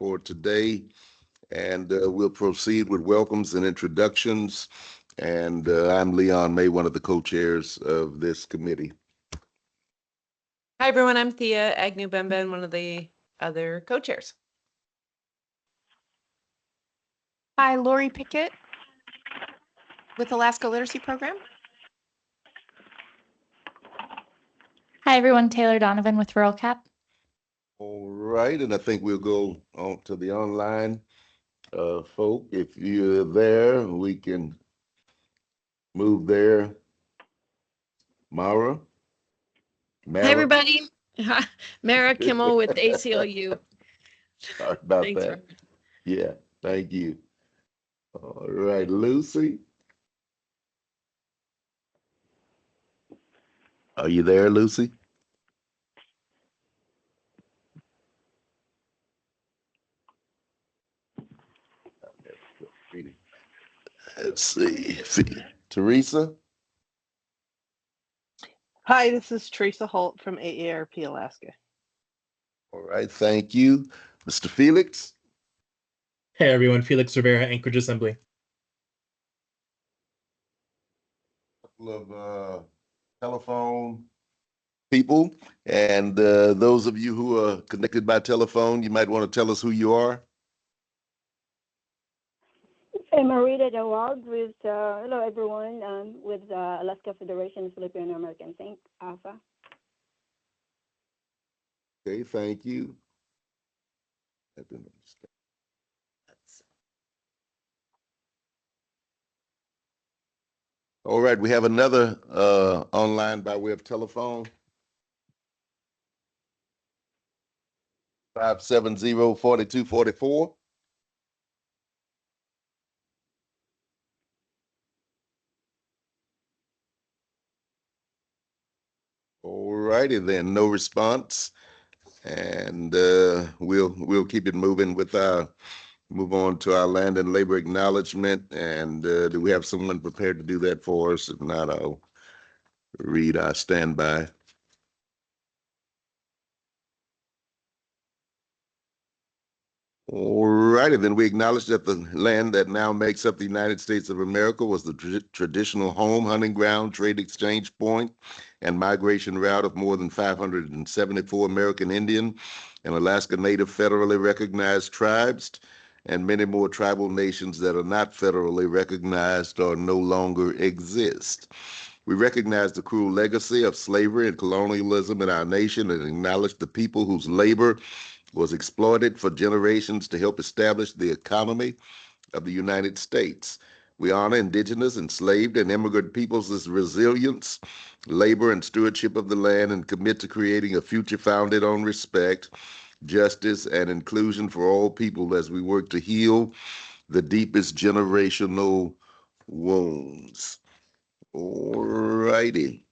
for today, and we'll proceed with welcomes and introductions. And I'm Leon May, one of the co-chairs of this committee. Hi, everyone. I'm Thea Agnew-Benben, one of the other co-chairs. Hi, Lori Pickett with Alaska Literacy Program. Hi, everyone. Taylor Donovan with Rural Cap. All right, and I think we'll go on to the online folk. If you're there, we can move there. Mara? Hi, everybody. Mara Kimmel with ACLU. Sorry about Thanks, that. Robert. Yeah, thank you. All right, Lucy. Are you there, Lucy? Let's see. Teresa? Hi, this is Teresa Holt from AARP Alaska. All right, thank you. Mr. Felix? Hey everyone, Felix Rivera, Anchorage Assembly. A couple of telephone people, and those of you who are connected by telephone, you might want to tell us who you are. I'm Marita Dawald with, hello everyone, with Alaska Federation of Filipino Americans, Inc., AFA. Okay, thank you. I didn't understand. All right, we have another online by way of telephone. 570-4244. All righty then, no response, and we'll keep it moving with move on to our land and labor acknowledgement. And do we have someone prepared to do that for us? If not, I'll read our standby. All righty, then we acknowledge that the land that now makes up the United States of America was the traditional home, hunting ground, trade exchange point, and migration route of more than 574 American Indian and Alaska Native federally recognized tribes, and many more tribal nations that are not federally recognized or no longer exist. We recognize the cruel legacy of slavery and colonialism in our nation and acknowledge the people whose labor was exploited for generations to help establish the economy of the United States. We honor indigenous, enslaved, and immigrant peoples' resilience, labor, and stewardship of the land, and commit to creating a future founded on respect, justice, and inclusion for all people as we work to heal the deepest generational wounds. All righty.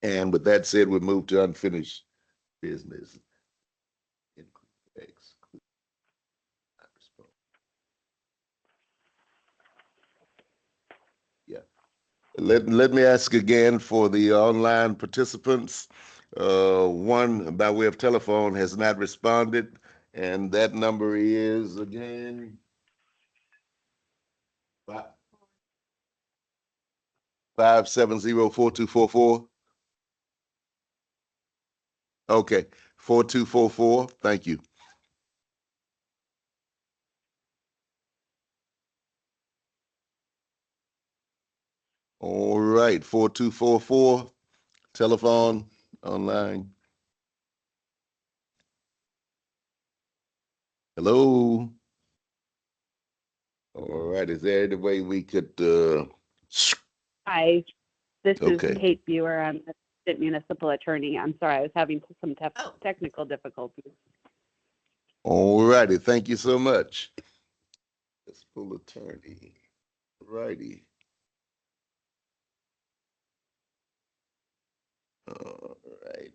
And with that said, we'll move to unfinished business. Let me ask again for the online participants. One by way of telephone has not responded, and that number is again 570-4244. Okay, 4244. Thank you. All right, 4244, telephone, online. Hello. All right, is there any way we could Hi, this Okay. is Kate Buer. I'm a state municipal attorney. I'm sorry, I was having some technical difficulties. All righty, thank you so much. Municipal attorney. Righty. All righty.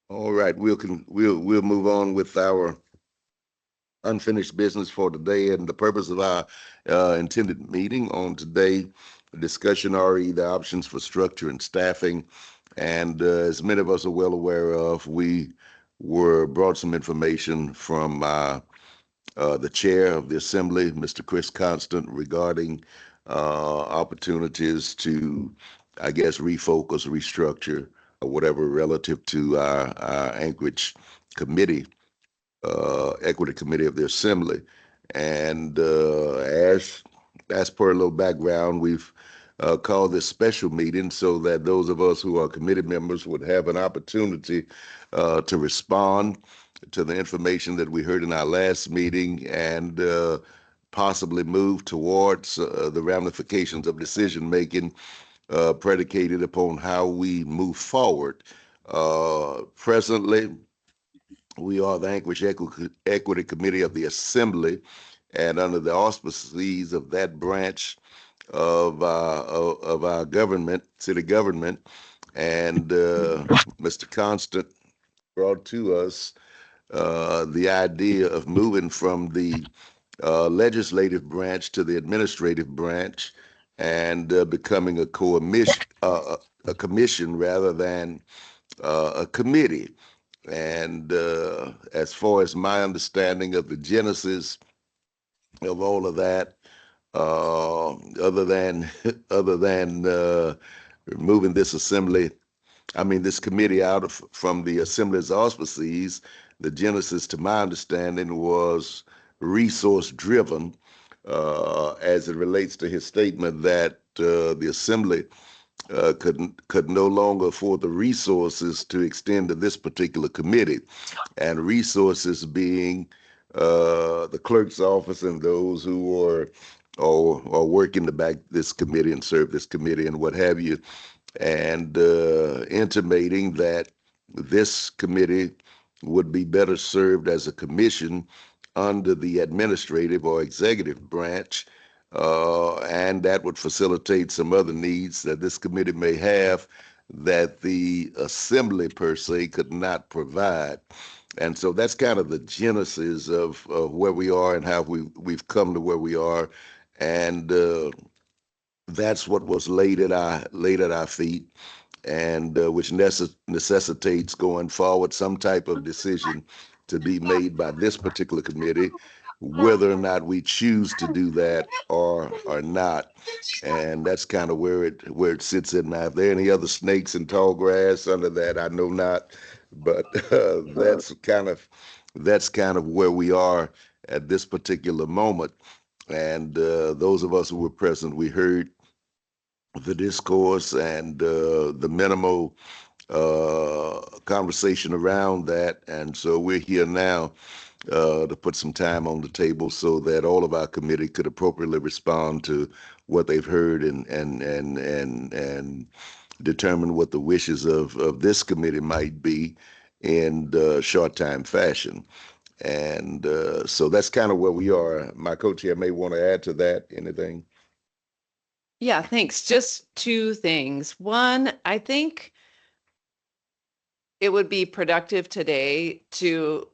All right, we'll move on with our unfinished business for today, and the purpose of our intended meeting on today discussion RE, the options for structure and staffing. And as many of us are well aware of, we were brought some information from the chair of the assembly, Mr. Chris Constant, regarding opportunities to, I guess, refocus, restructure, or whatever relative to our Anchorage committee, equity committee of the assembly. And as per a little background, we've called this special meeting so that those of us who are committee members would have an opportunity to respond to the information that we heard in our last meeting and possibly move towards the ramifications of decision making predicated upon how we move forward. Presently, we are the Anchorage Equity Committee of the Assembly, and under the auspices of that branch of our government, city government, and Mr. Constant brought to us the idea of moving from the legislative branch to the administrative branch and becoming a commission rather than a committee. And as far as my understanding of the genesis of all of that, other than other than moving this committee out from the assembly's auspices, the genesis, to my understanding, was resource driven, as it relates to his statement that the assembly could no longer afford the resources to extend to this particular committee, and resources being the clerk's office and those who are or work in the back this committee and serve this committee and what have you, and intimating that this committee would be better served as a commission under the administrative or executive branch, and that would facilitate some other needs that this committee may have that the assembly per se could not provide. And so that's kind of the genesis of where we are and how we've come to where we are. And that's what was laid at our feet, and which necessitates going forward some type of decision to be made by this particular committee, whether or not we choose to do that or not. And that's kind of where it sits in now. If there are any other snakes in tall grass under that, I know not, but that's kind of where we are at this particular moment. And those of us who were present, we heard the discourse and the minimal conversation around that. And so we're here now to put some time on the table so that all of our committee could appropriately respond to what they've heard and determine what the wishes of this committee might be in short time fashion. And so that's kind of where we are. My co-chair may want to add to that anything. Yeah, thanks. Just two things. One, I think it would be productive today to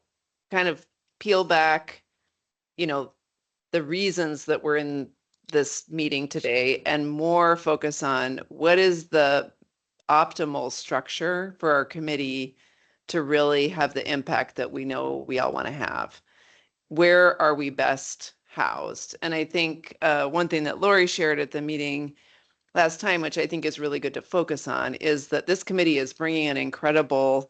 kind of peel back, the reasons that we're in this meeting today and more focus on what is the optimal structure for our committee to really have the impact that we know we all want to have. Where are we best housed? And I think one thing that Lori shared at the meeting last time, which I think is really good to focus on, is that this committee is bringing an incredible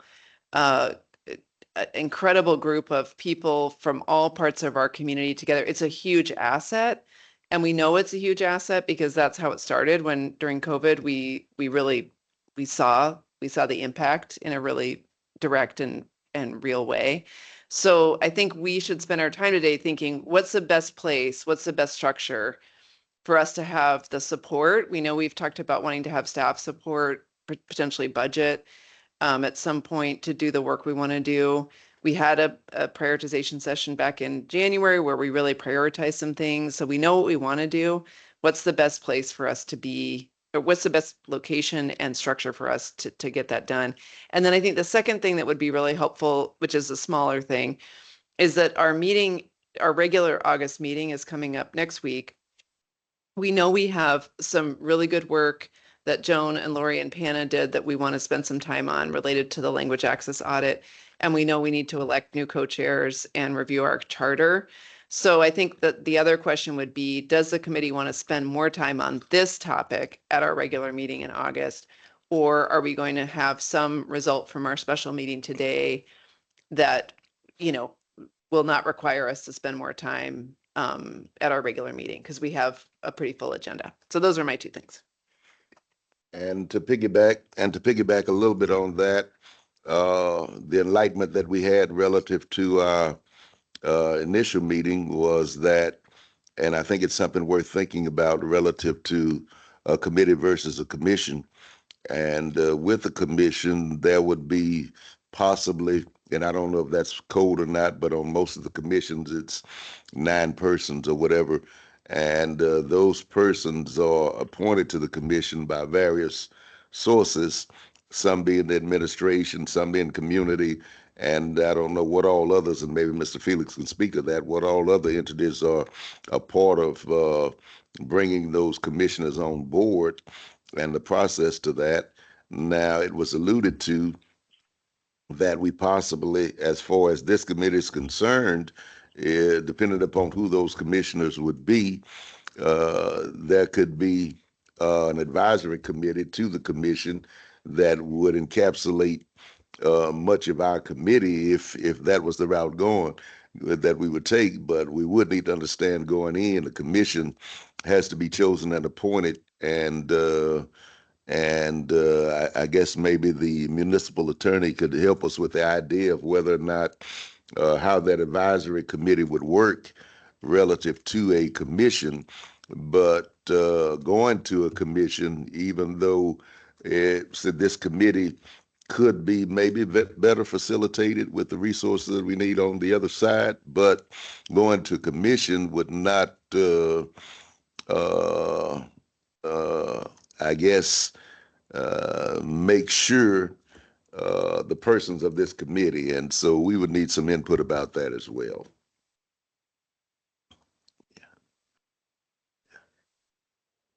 group of people from all parts of our community together. It's a huge asset, and we know it's a huge asset because that's how it started. When during COVID, we saw the impact in a really direct and real way. So I think we should spend our time today thinking, what's the best place? What's the best structure for us to have the support? We know we've talked about wanting to have staff support, potentially budget at some point to do the work we want to do. We had a prioritization session back in January where we really prioritized some things. So we know what we want to do. What's the best place for us to be, or what's the best location and structure for us to get that done? And then I think the second thing that would be really helpful, which is a smaller thing, is that our regular August meeting is coming up next week. we know we have some really good work that Joan and Lori and Panna did that we want to spend some time on related to the language access audit. And we know we need to elect new co-chairs and review our charter. So I think that the other question would be, does the committee want to spend more time on this topic at our regular meeting in August? Or are we going to have some result from our special meeting today that, will not require us to spend more time at our regular meeting? Because we have a pretty full agenda. So those are my two things. And to piggyback a little bit on that, the enlightenment that we had relative to our initial meeting was that, and I think it's something worth thinking about relative to a committee versus a commission. And with a commission, there would be possibly, and I don't know if that's code or not, but on most of the commissions, it's 9 persons or whatever. And those persons are appointed to the commission by various sources, some being the administration, some being community, and I don't know what all others, and maybe Mr. Felix can speak to that, what all other entities are a part of bringing those commissioners on board and the process to that. Now, it was alluded to that we possibly, as far as this committee is concerned, depending upon who those commissioners would be, there could be an advisory committee to the commission that would encapsulate much of our committee if that was the route going that we would take. But we would need to understand going in, the commission has to be chosen and appointed, and I guess maybe the municipal attorney could help us with the idea of whether or not how that advisory committee would work relative to a commission. But going to a commission, even though it said this committee could be maybe better facilitated with the resources that we need on the other side, but going to commission would not, I guess, make sure the persons of this committee. And so we would need some input about that as well.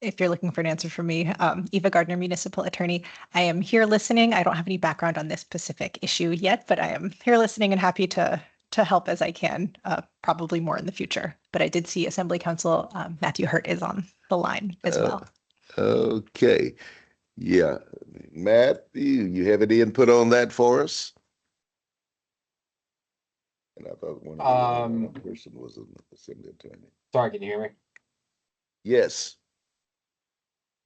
If you're looking for an answer from me, Eva Gardner, municipal attorney. I am here listening. I don't have any background on this specific issue yet, but I am here listening and happy to help as I can, probably more in the future. But I did see Assembly Council Matthew Hurt is on the line as well. Okay. Yeah. Matthew, you have any input on that for us? And I thought one person was an assembly attorney. Sorry, can you hear me? Yes.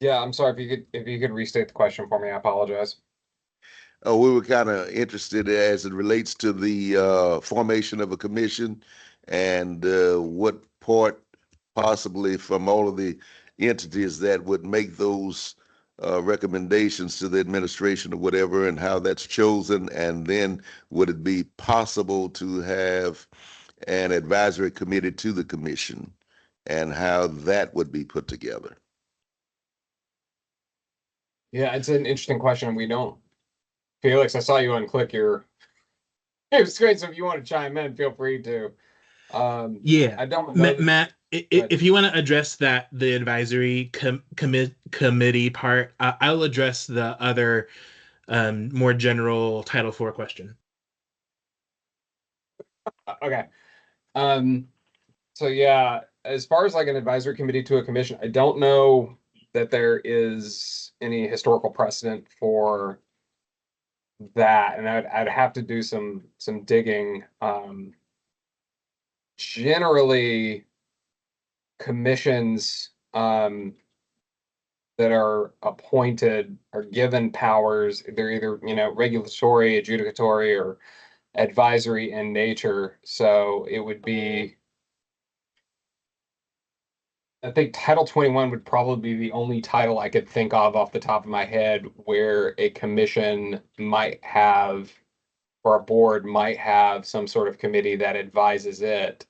Yeah, I'm sorry if you could restate the question for me. I apologize. We were kind of interested as it relates to the formation of a commission and what part possibly from all of the entities that would make those recommendations to the administration or whatever, and how that's chosen. And then would it be possible to have an advisory committee to the commission and how that would be put together? Yeah, it's an interesting question. We don't. Felix, I saw you unclick your screen, so if you want to chime in, feel free to. Yeah, I don't know Matt, if you want to address that, the advisory committee part, I'll address the other more general Title IV question. Okay. So yeah, as far as like an advisory committee to a commission, I don't know that there is any historical precedent for that, and I'd have to do some digging. Generally, commissions that are appointed are given powers. They're either regulatory, adjudicatory, or advisory in nature. So it would be, I think Title 21 would probably be the only title I could think of off the top of my head where a commission might have, or a board might have some sort of committee that advises it.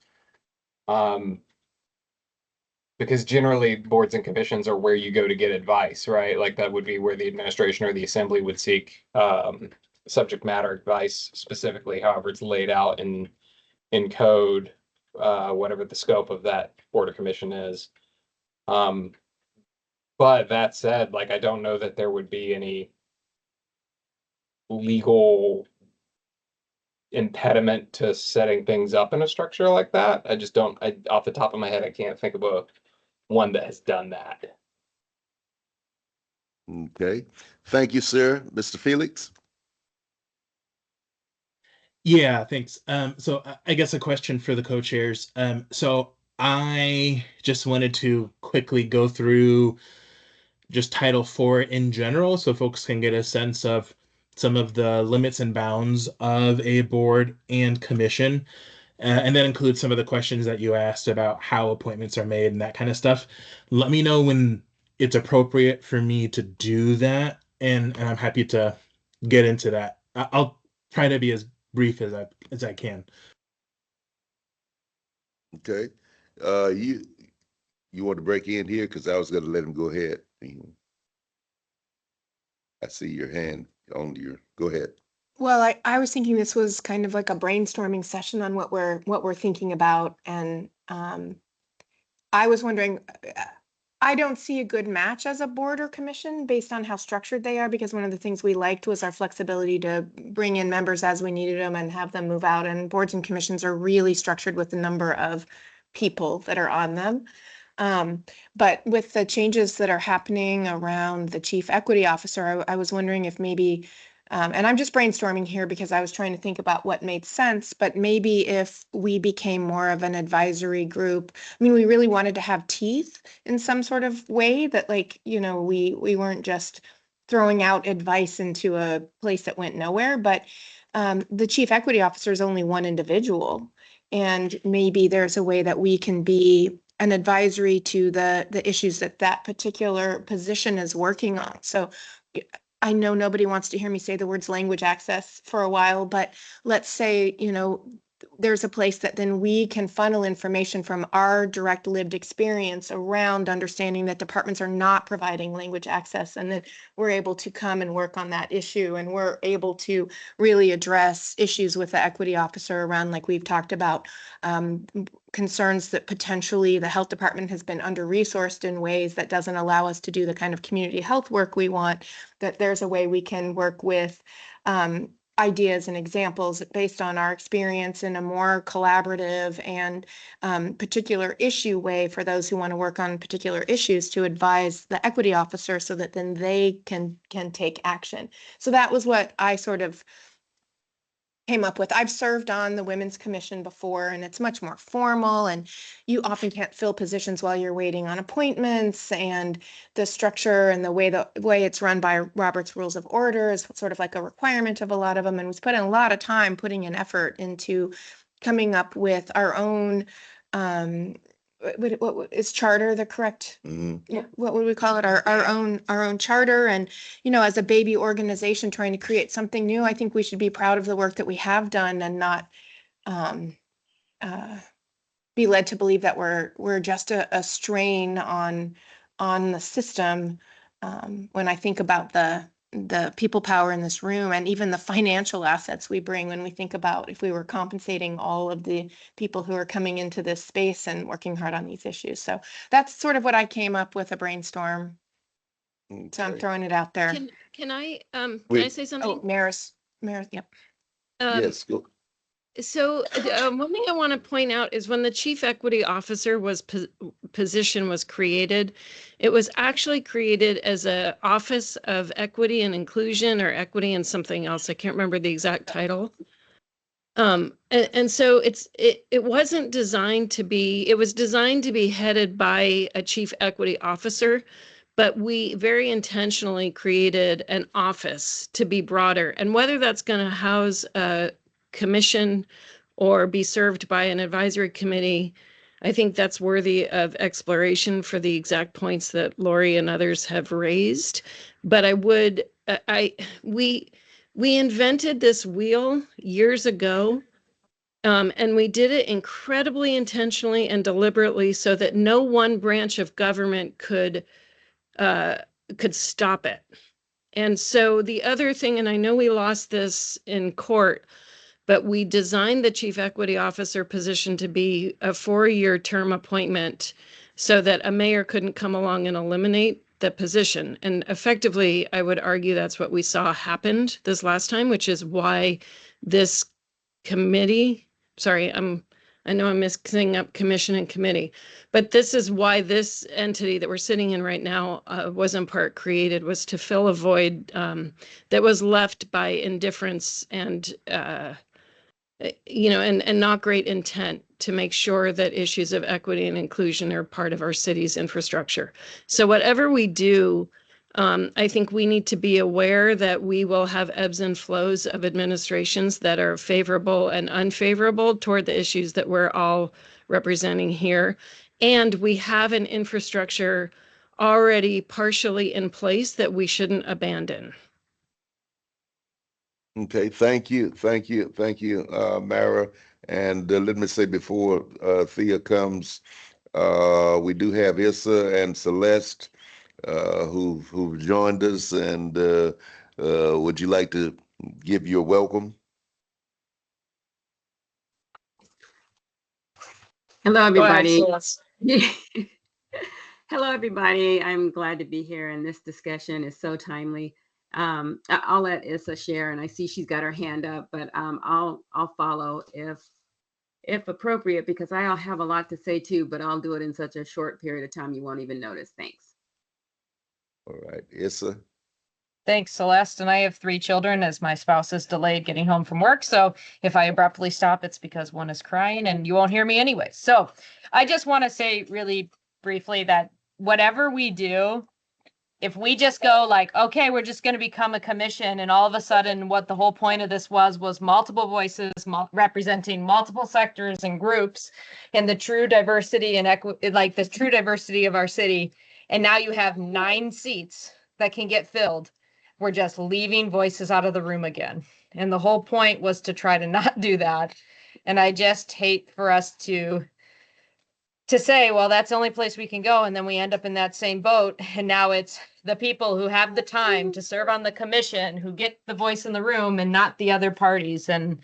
Because generally boards and commissions are where you go to get advice, right? Like that would be where the administration or the assembly would seek subject matter advice specifically, however it's laid out in code, whatever the scope of that board or commission is. But that said, like, I don't know that there would be any legal impediment to setting things up in a structure like that. I just don't, off the top of my head, I can't think of one that has done that. Okay. Thank you, sir. Mr. Felix? Yeah, thanks. So I guess a question for the co-chairs. So I just wanted to quickly go through just Title IV in general, so folks can get a sense of some of the limits and bounds of a board and commission. And that includes some of the questions that you asked about how appointments are made and that kind of stuff. Let me know when it's appropriate for me to do that, and I'm happy to get into that. I'll try to be as brief as I can. Okay. You want to break in here? Because I was going to let him go ahead. I see your hand on your, go ahead. Well, I was thinking this was kind of like a brainstorming session on what we're thinking about. And I was wondering, I don't see a good match as a board or commission based on how structured they are, because one of the things we liked was our flexibility to bring in members as we needed them and have them move out. And boards and commissions are really structured with the number of people that are on them. But with the changes that are happening around the chief equity officer, I was wondering if maybe, and I'm just brainstorming here because I was trying to think about what made sense, but maybe if we became more of an advisory group. I mean, we really wanted to have teeth in some sort of way that, like, you know, we weren't just throwing out advice into a place that went nowhere, but the chief equity officer is only one individual. And maybe there's a way that we can be an advisory to the issues that particular position is working on. So I know nobody wants to hear me say the words language access for a while, but let's say, you know, there's a place that then we can funnel information from our direct lived experience around understanding that departments are not providing language access, and that we're able to come and work on that issue, and we're able to really address issues with the equity officer around, like we've talked about, concerns that potentially the health department has been under-resourced in ways that doesn't allow us to do the kind of community health work we want, that there's a way we can work with ideas and examples based on our experience in a more collaborative and particular issue way for those who want to work on particular issues to advise the equity officer so that then they can take action. So that was what I sort of came up with. I've served on the Women's Commission before, and it's much more formal, and you often can't fill positions while you're waiting on appointments, and the structure and the way it's run by Robert's Rules of Order is sort of like a requirement of a lot of them. And we put in a lot of time putting an effort into coming up with our own what is charter the correct? Yeah, what would we call it? Our own charter. And, you know, as a baby organization trying to create something new, I think we should be proud of the work that we have done and not be led to believe that we're just a strain on the system. When I think about the people power in this room and even the financial assets we bring, when we think about if we were compensating all of the people who are coming into this space and working hard on these issues. So that's sort of what I came up with, a brainstorm. So I'm throwing it out there. Can I say Oh, something? Maris, yep. Yes, go. So one thing I want to point out is when the chief equity officer position was created, it was actually created as a office of equity and inclusion, or equity and something else. I can't remember the exact title. And so it wasn't designed to be, it was designed to be headed by a chief equity officer, but we very intentionally created an office to be broader. And whether that's going to house a commission or be served by an advisory committee, I think that's worthy of exploration for the exact points that Lori and others have raised. But we invented this wheel years ago, and we did it incredibly intentionally and deliberately so that no one branch of government could stop it. And so the other thing, and I know we lost this in court, but we designed the chief equity officer position to be a 4-year term appointment so that a mayor couldn't come along and eliminate the position. And effectively, I would argue that's what we saw happened this last time, which is why this committee, sorry, I know I'm mixing up commission and committee, but this is why this entity that we're sitting in right now was in part created, was to fill a void that was left by indifference and and not great intent to make sure that issues of equity and inclusion are part of our city's infrastructure. So whatever we do, I think we need to be aware that we will have ebbs and flows of administrations that are favorable and unfavorable toward the issues that we're all representing here. And we have an infrastructure already partially in place that we shouldn't abandon. Okay, thank you, Mara. And let me say before Thea comes, we do have Issa and Celeste who've joined us. And would you like to give your welcome? Hello, everybody. Go ahead, Hello, everybody. I'm glad to be here, and this discussion is so timely. I'll let Issa share, and I see she's got her hand up, but I'll follow if appropriate, because I'll have a lot to say too, but I'll do it in such a short period of time you won't even notice. Thanks. All right, Issa. Thanks, Celeste. And I have 3 children as my spouse is delayed getting home from work. So if I abruptly stop, it's because one is crying and you won't hear me anyway. So I just want to say really briefly that whatever we do, if we just go like, okay, we're just going to become a commission, and all of a sudden what the whole point of this was multiple voices representing multiple sectors and groups and the true diversity and like the true diversity of our city. And now you have 9 seats that can get filled. We're just leaving voices out of the room again. And the whole point was to try to not do that. And I just hate for us to say, well, that's the only place we can go. And then we end up in that same boat. And now it's the people who have the time to serve on the commission who get the voice in the room and not the other parties. And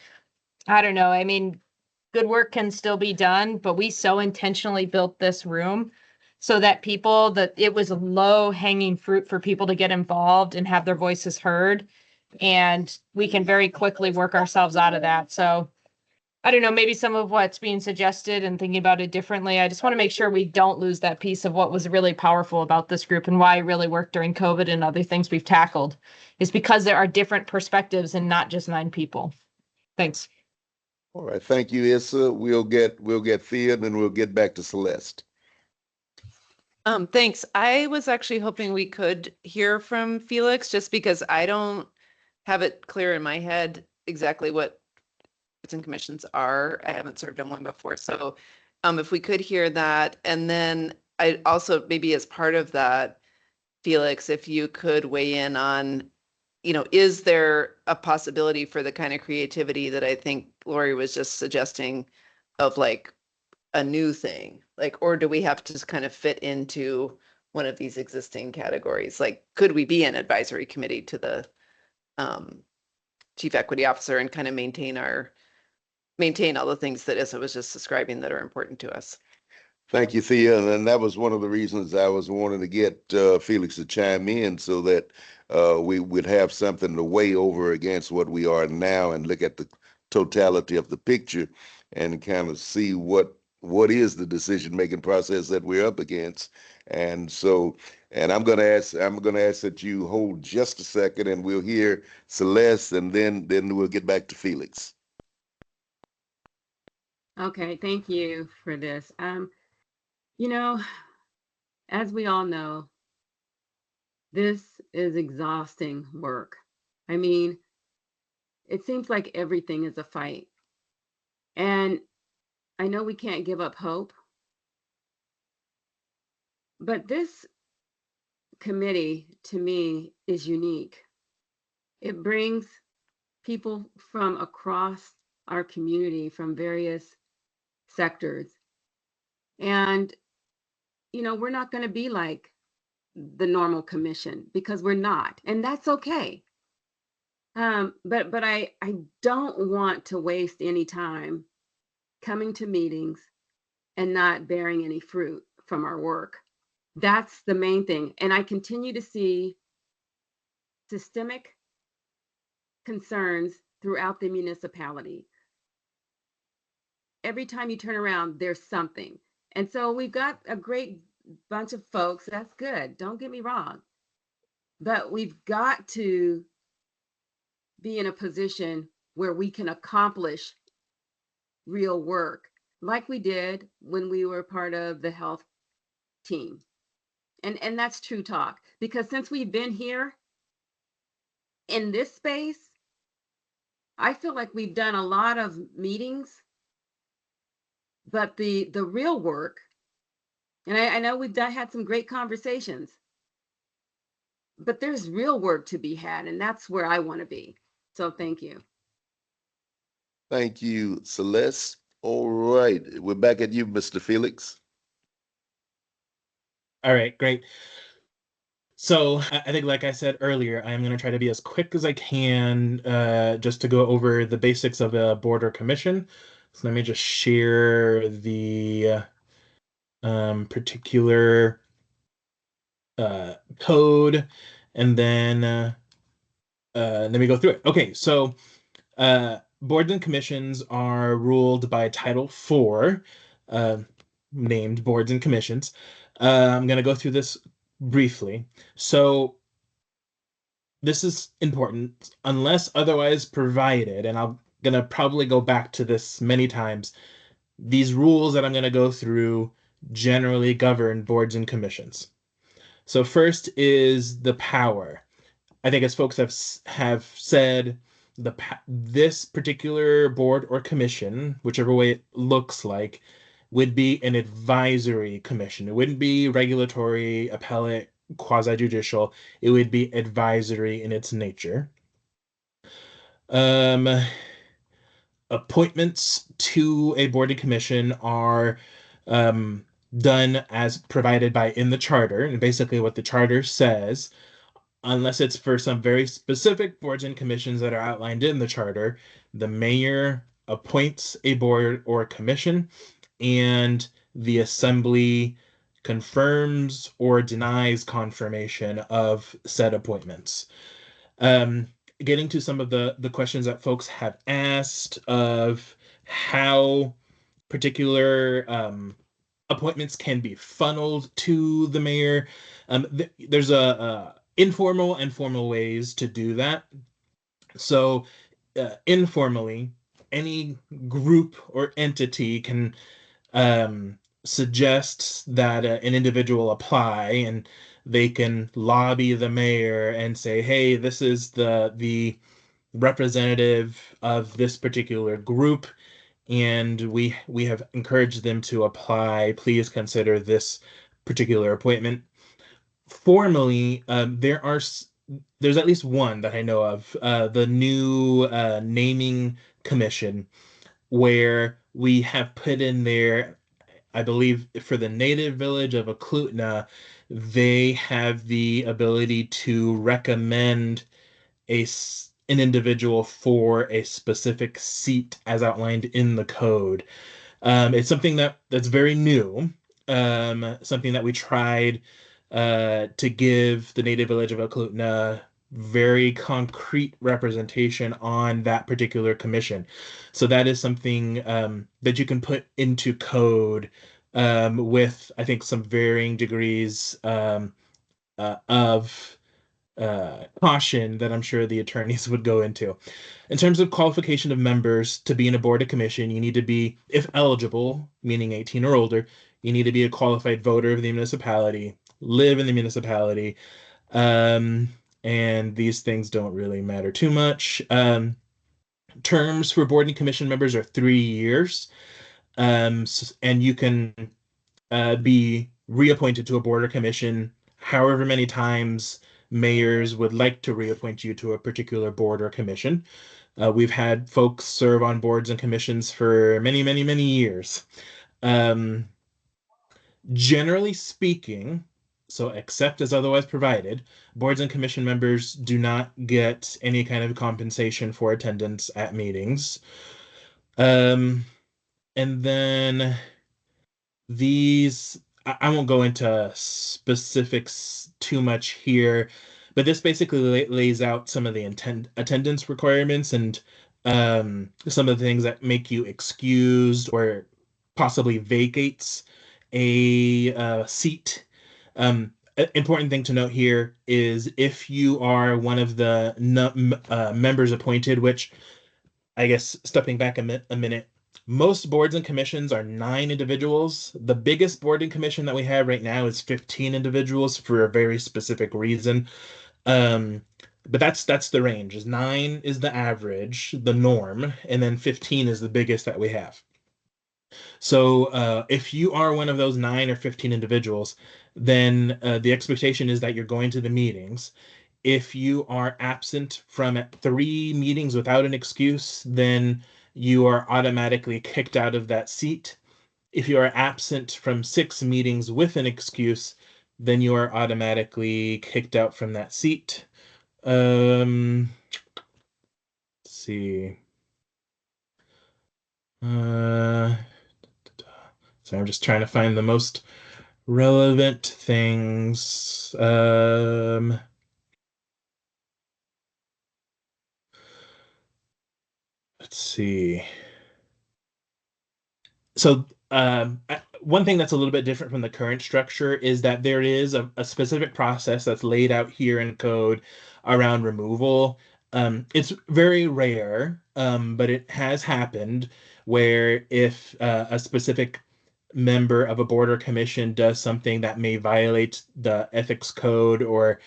I don't know. I mean, good work can still be done, but we so intentionally built this room so that it was low hanging fruit for people to get involved and have their voices heard. And we can very quickly work ourselves out of that. So I don't know, maybe some of what's being suggested and thinking about it differently. I just want to make sure we don't lose that piece of what was really powerful about this group and why it really worked during COVID and other things we've tackled, is because there are different perspectives and not just 9 people. Thanks. All right, thank you, Issa. We'll get Thea, and then we'll get back to Celeste. Thanks. I was actually hoping we could hear from Felix, just because I don't have it clear in my head exactly what boards and commissions are. I haven't served on one before. So if we could hear that, and then I also, maybe as part of that, Felix, if you could weigh in on, is there a possibility for the kind of creativity that I think Lori was just suggesting, of like a new thing, or do we have to just kind of fit into one of these existing categories? Like, could we be an advisory committee to the chief equity officer and kind of maintain all the things that Issa was just describing that are important to us? Thank you, Thea. And that was one of the reasons I was wanting to get Felix to chime in, so that we would have something to weigh over against what we are now and look at the totality of the picture and kind of see what is the decision-making process that we're up against. And so, and I'm going to ask that you hold just a second, and we'll hear Celeste, and then we'll get back to Felix. Okay, thank you for this. As we all know, this is exhausting work. I mean, it seems like everything is a fight. And I know we can't give up hope, but this committee, to me, is unique. It brings people from across our community, from various sectors. And, we're not going to be like the normal commission, because we're not, and that's okay. But I don't want to waste any time coming to meetings and not bearing any fruit from our work. That's the main thing. And I continue to see systemic concerns throughout the municipality. Every time you turn around, there's something. And so we've got a great bunch of folks. That's good. Don't get me wrong. But we've got to be in a position where we can accomplish real work like we did when we were part of the health team. And that's true talk, because since we've been here in this space, I feel like we've done a lot of meetings, but the real work, and I know we've had some great conversations, but there's real work to be had, and that's where I want to be. So thank you. Thank you, Celeste. All right, we're back at you, Mr. Felix. All right, great. So I think, like I said earlier, I'm going to try to be as quick as I can just to go over the basics of a board or commission. So let me just share the particular code, and then let me go through it. Okay, so boards and commissions are ruled by Title IV, named Boards and Commissions. I'm going to go through this briefly. So this is important. Unless otherwise provided, and I'm going to probably go back to this many times, these rules that I'm going to go through generally govern boards and commissions. So first is the power. I think, as folks have said, this particular board or commission, whichever way it looks like, would be an advisory commission. It wouldn't be regulatory, appellate, quasi-judicial. It would be advisory in its nature. Appointments to a board and commission are done as provided by in the charter, and basically what the charter says, unless it's for some very specific boards and commissions that are outlined in the charter, the mayor appoints a board or a commission, and the assembly confirms or denies confirmation of said appointments. Getting to some of the questions that folks have asked of how particular appointments can be funneled to the mayor. There's a informal and formal ways to do that. So informally, any group or entity can suggest that an individual apply, and they can lobby the mayor and say, hey, this is the representative of this particular group, and we have encouraged them to apply. Please consider this particular appointment. Formally, there's at least one that I know of, the new naming commission, where we have put in there, I believe, for the native village of Eklutna, they have the ability to recommend an individual for a specific seat as outlined in the code. It's something that's very new, something that we tried to give the native village of Eklutna very concrete representation on that particular commission. So that is something that you can put into code with, I think, some varying degrees of caution that I'm sure the attorneys would go into. In terms of qualification of members to be in a board or commission, you need to be, if eligible, meaning 18 or older, you need to be a qualified voter of the municipality, live in the municipality, and these things don't really matter too much. Terms for board and commission members are 3 years, and you can be reappointed to a board or commission however many times mayors would like to reappoint you to a particular board or commission. We've had folks serve on boards and commissions for many, many, many years. Generally speaking, so except as otherwise provided, boards and commission members do not get any kind of compensation for attendance at meetings. And then these I won't go into specifics too much here, but this basically lays out some of the attendance requirements and some of the things that make you excused or possibly vacates a seat. Important thing to note here is if you are one of the members appointed, which I guess stepping back a minute, most boards and commissions are 9 individuals. The biggest board and commission that we have right now is 15 individuals for a very specific reason. Um, but that's the range. Is 9 is the average, the norm, and then 15 is the biggest that we have. So if you are one of those 9 or 15 individuals, then the expectation is that you're going to the meetings. If you are absent from 3 meetings without an excuse, then you are automatically kicked out of that seat. If you are absent from 6 meetings with an excuse, then you are automatically kicked out from that seat. Let's see. So I'm just trying to find the most relevant things. Let's see. So one thing that's a little bit different from the current structure is that there is a specific process that's laid out here in code around removal. It's very rare, but it has happened where if a specific member of a board or commission does something that may violate the ethics code or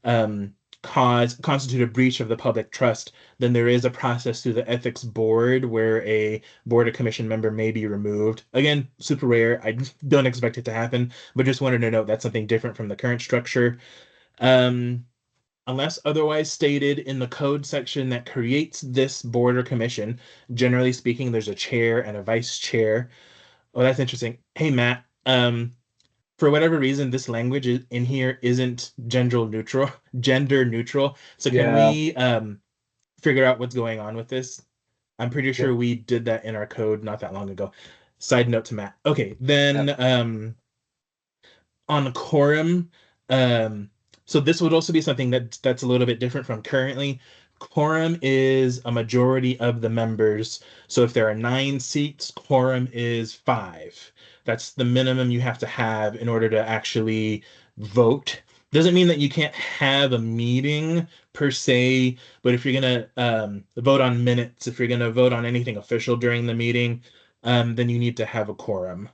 um, constitute a breach of the public trust, then there is a process through the ethics board where a board or commission member may be removed. Again, super rare. I don't expect it to happen, but just wanted to note that's something different from the current structure. Unless otherwise stated in the code section that creates this board or commission, generally speaking, there's a chair and a vice chair. Oh, that's interesting. Hey, Matt. For whatever reason, this language in here isn't gender neutral. So can we figure out what's going on with this? I'm pretty sure we did that in our code not that long ago. Side note to Matt. Okay, then on quorum, so this would also be something that's a little bit different from currently. Quorum is a majority of the members. So if there are 9 seats, quorum is 5. That's the minimum you have to have in order to actually vote. Doesn't mean that you can't have a meeting per se, but if you're gonna vote on minutes, if you're gonna vote on anything official during the meeting, then you need to have a quorum.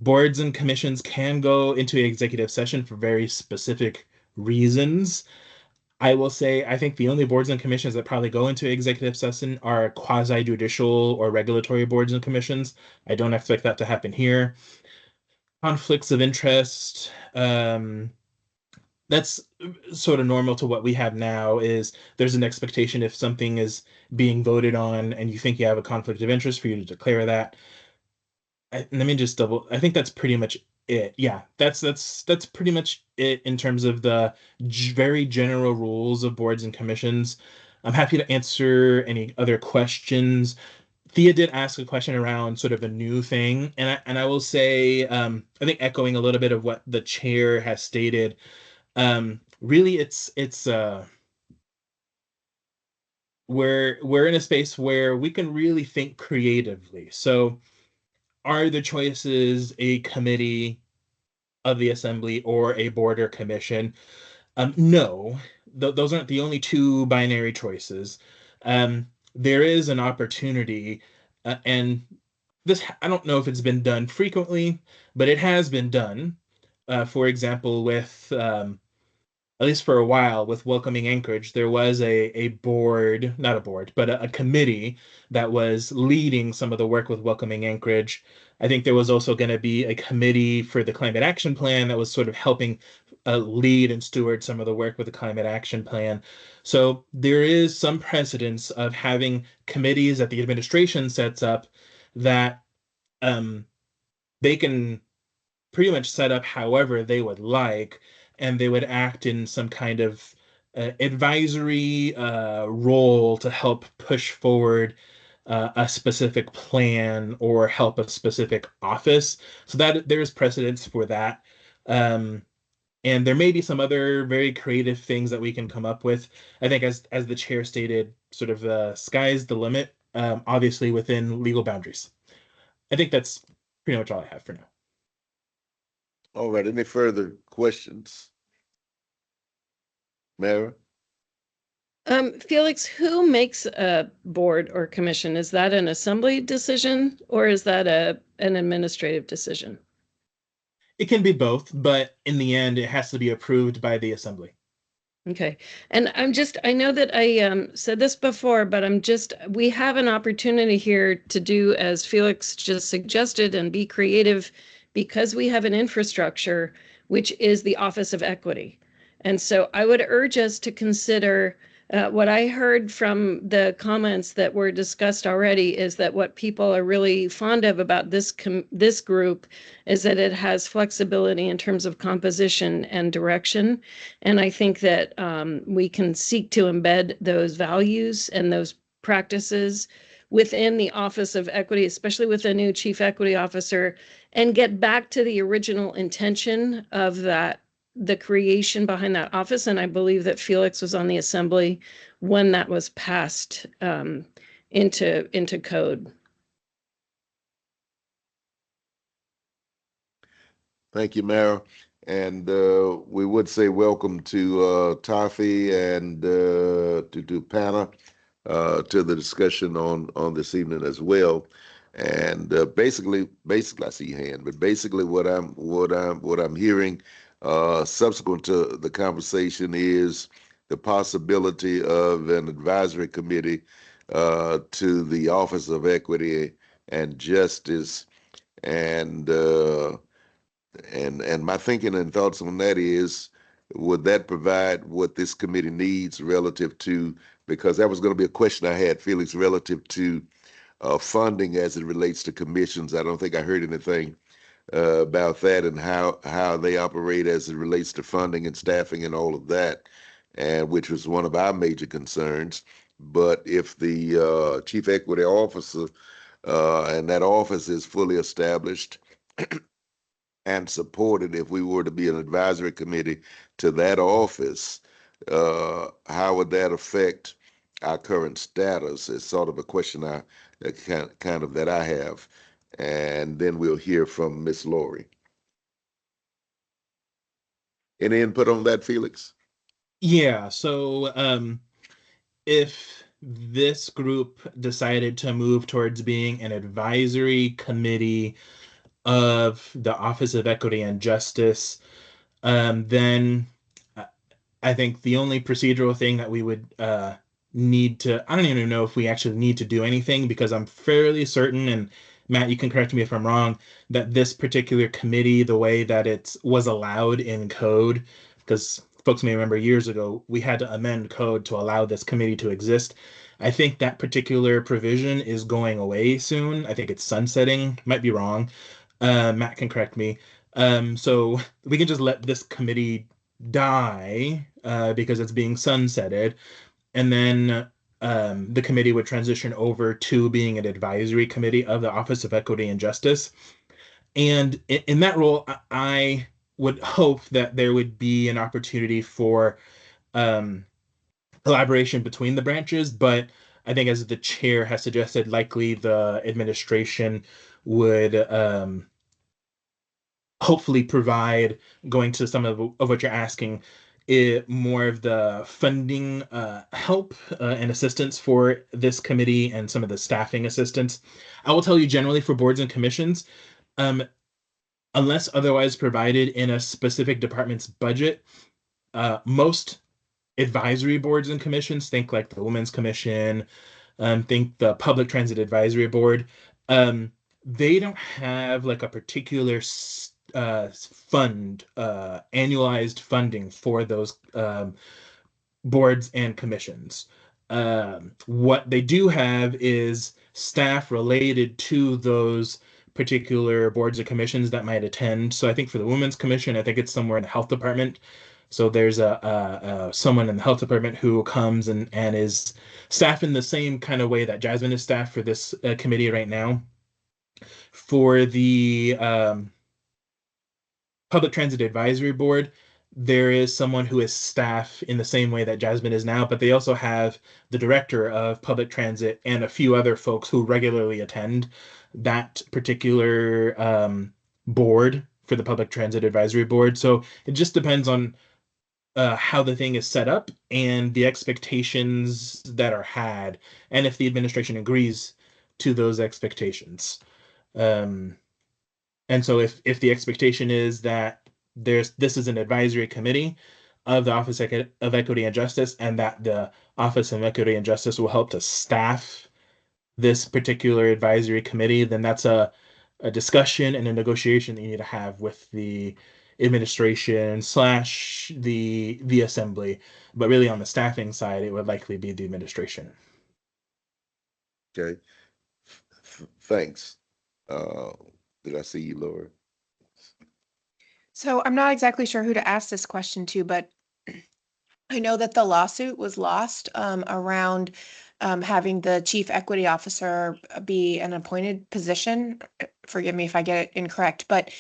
Boards and commissions can go into executive session for very specific reasons. I will say, I think the only boards and commissions that probably go into executive session are quasi-judicial or regulatory boards and commissions. I don't expect that to happen here. Conflicts of interest, that's sort of normal to what we have now is there's an expectation if something is being voted on and you think you have a conflict of interest for you to declare that. Let me just I think that's pretty much it. Yeah, that's pretty much it in terms of the very general rules of boards and commissions. I'm happy to answer any other questions. Thea did ask a question around sort of a new thing, and I will say, I think echoing a little bit of what the chair has stated, really it's we're in a space where we can really think creatively. So are the choices a committee of the assembly or a board or commission? No, those aren't the only 2 binary choices. There is an opportunity, and this, I don't know if it's been done frequently, but it has been done. For example, with at least for a while with Welcoming Anchorage, there was a board, not a board, but a committee that was leading some of the work with Welcoming Anchorage. I think there was also going to be a committee for the climate action plan that was sort of helping lead and steward some of the work with the climate action plan. So there is some precedence of having committees that the administration sets up that they can pretty much set up however they would like, and they would act in some kind of advisory role to help push forward a specific plan or help a specific office. So that there's precedence for that. And there may be some other very creative things that we can come up with. I think as the chair stated, sort of the sky's the limit, obviously within legal boundaries. I think that's pretty much all I have for now. All right, any further questions? Mara? Felix, who makes a board or commission? Is that an assembly decision or is that an administrative decision? It can be both, but in the end, it has to be approved by the assembly. Okay. And I know that I said this before, but we have an opportunity here to do as Felix just suggested and be creative because we have an infrastructure, which is the Office of Equity. And so I would urge us to consider what I heard from the comments that were discussed already is that what people are really fond of about this group is that it has flexibility in terms of composition and direction. And I think that we can seek to embed those values and those practices within the Office of Equity, especially with a new Chief Equity Officer, and get back to the original intention of the creation behind that office. And I believe that Felix was on the assembly when that was passed into code. Thank you, Mara. And we would say welcome to Tafi and to Panna to the discussion on this evening as well. And basically, I see your hand, but basically, what I'm hearing subsequent to the conversation is the possibility of an advisory committee to the Office of Equity and Justice, and my thinking and thoughts on that is, would that provide what this committee needs relative to, because that was going to be a question I had, Felix, relative to funding as it relates to commissions. I don't think I heard anything about that and how they operate as it relates to funding and staffing and all of that, and which was one of our major concerns. But if the chief equity officer and that office is fully established and supported, if we were to be an advisory committee to that office, how would that affect our current status? It's sort of a question that I have. And then we'll hear from Miss Lori. Any input on that, Felix? Yeah, so if this group decided to move towards being an advisory committee of the Office of Equity and Justice, then I think the only procedural thing that we would need to, I don't even know if we actually need to do anything, because I'm fairly certain, and Matt, you can correct me if I'm wrong, that this particular committee, the way that it was allowed in code, because folks may remember years ago, we had to amend code to allow this committee to exist. I think that particular provision is going away soon. I think it's sunsetting, might be wrong. Matt can correct me. So we can just let this committee die because it's being sunsetted, and then the committee would transition over to being an advisory committee of the Office of Equity and Justice. And in that role, I would hope that there would be an opportunity for collaboration between the branches, but I think, as the chair has suggested, likely the administration would hopefully provide, going to some of what you're asking, more of the funding help and assistance for this committee and some of the staffing assistance. I will tell you, generally for boards and commissions, unless otherwise provided in a specific department's budget, most advisory boards and commissions, think like the Women's Commission, think the Public Transit Advisory Board, they don't have like a particular fund, annualized funding for those boards and commissions. What they do have is staff related to those particular boards and commissions that might attend. So I think for the Women's Commission, I think it's somewhere in the health department. So there's someone in the health department who comes and is staffed in the same kind of way that Jasmine is staffed for this committee right now. For the Public Transit Advisory Board, there is someone who is staff in the same way that Jasmine is now, but they also have the director of public transit and a few other folks who regularly attend that particular board for the Public Transit Advisory Board. So it just depends on how the thing is set up and the expectations that are had, and if the administration agrees to those expectations. And so if the expectation is that this is an advisory committee of the Office of Equity and Justice, and that the Office of Equity and Justice will help to staff this particular advisory committee, then that's a discussion and a negotiation that you need to have with the administration / the assembly. But really on the staffing side, it would likely be the administration. Okay. Thanks. Did I see you, Laura? So I'm not exactly sure who to ask this question to, but I know that the lawsuit was lost around having the chief equity officer be an appointed position. Forgive me if I get it incorrect, but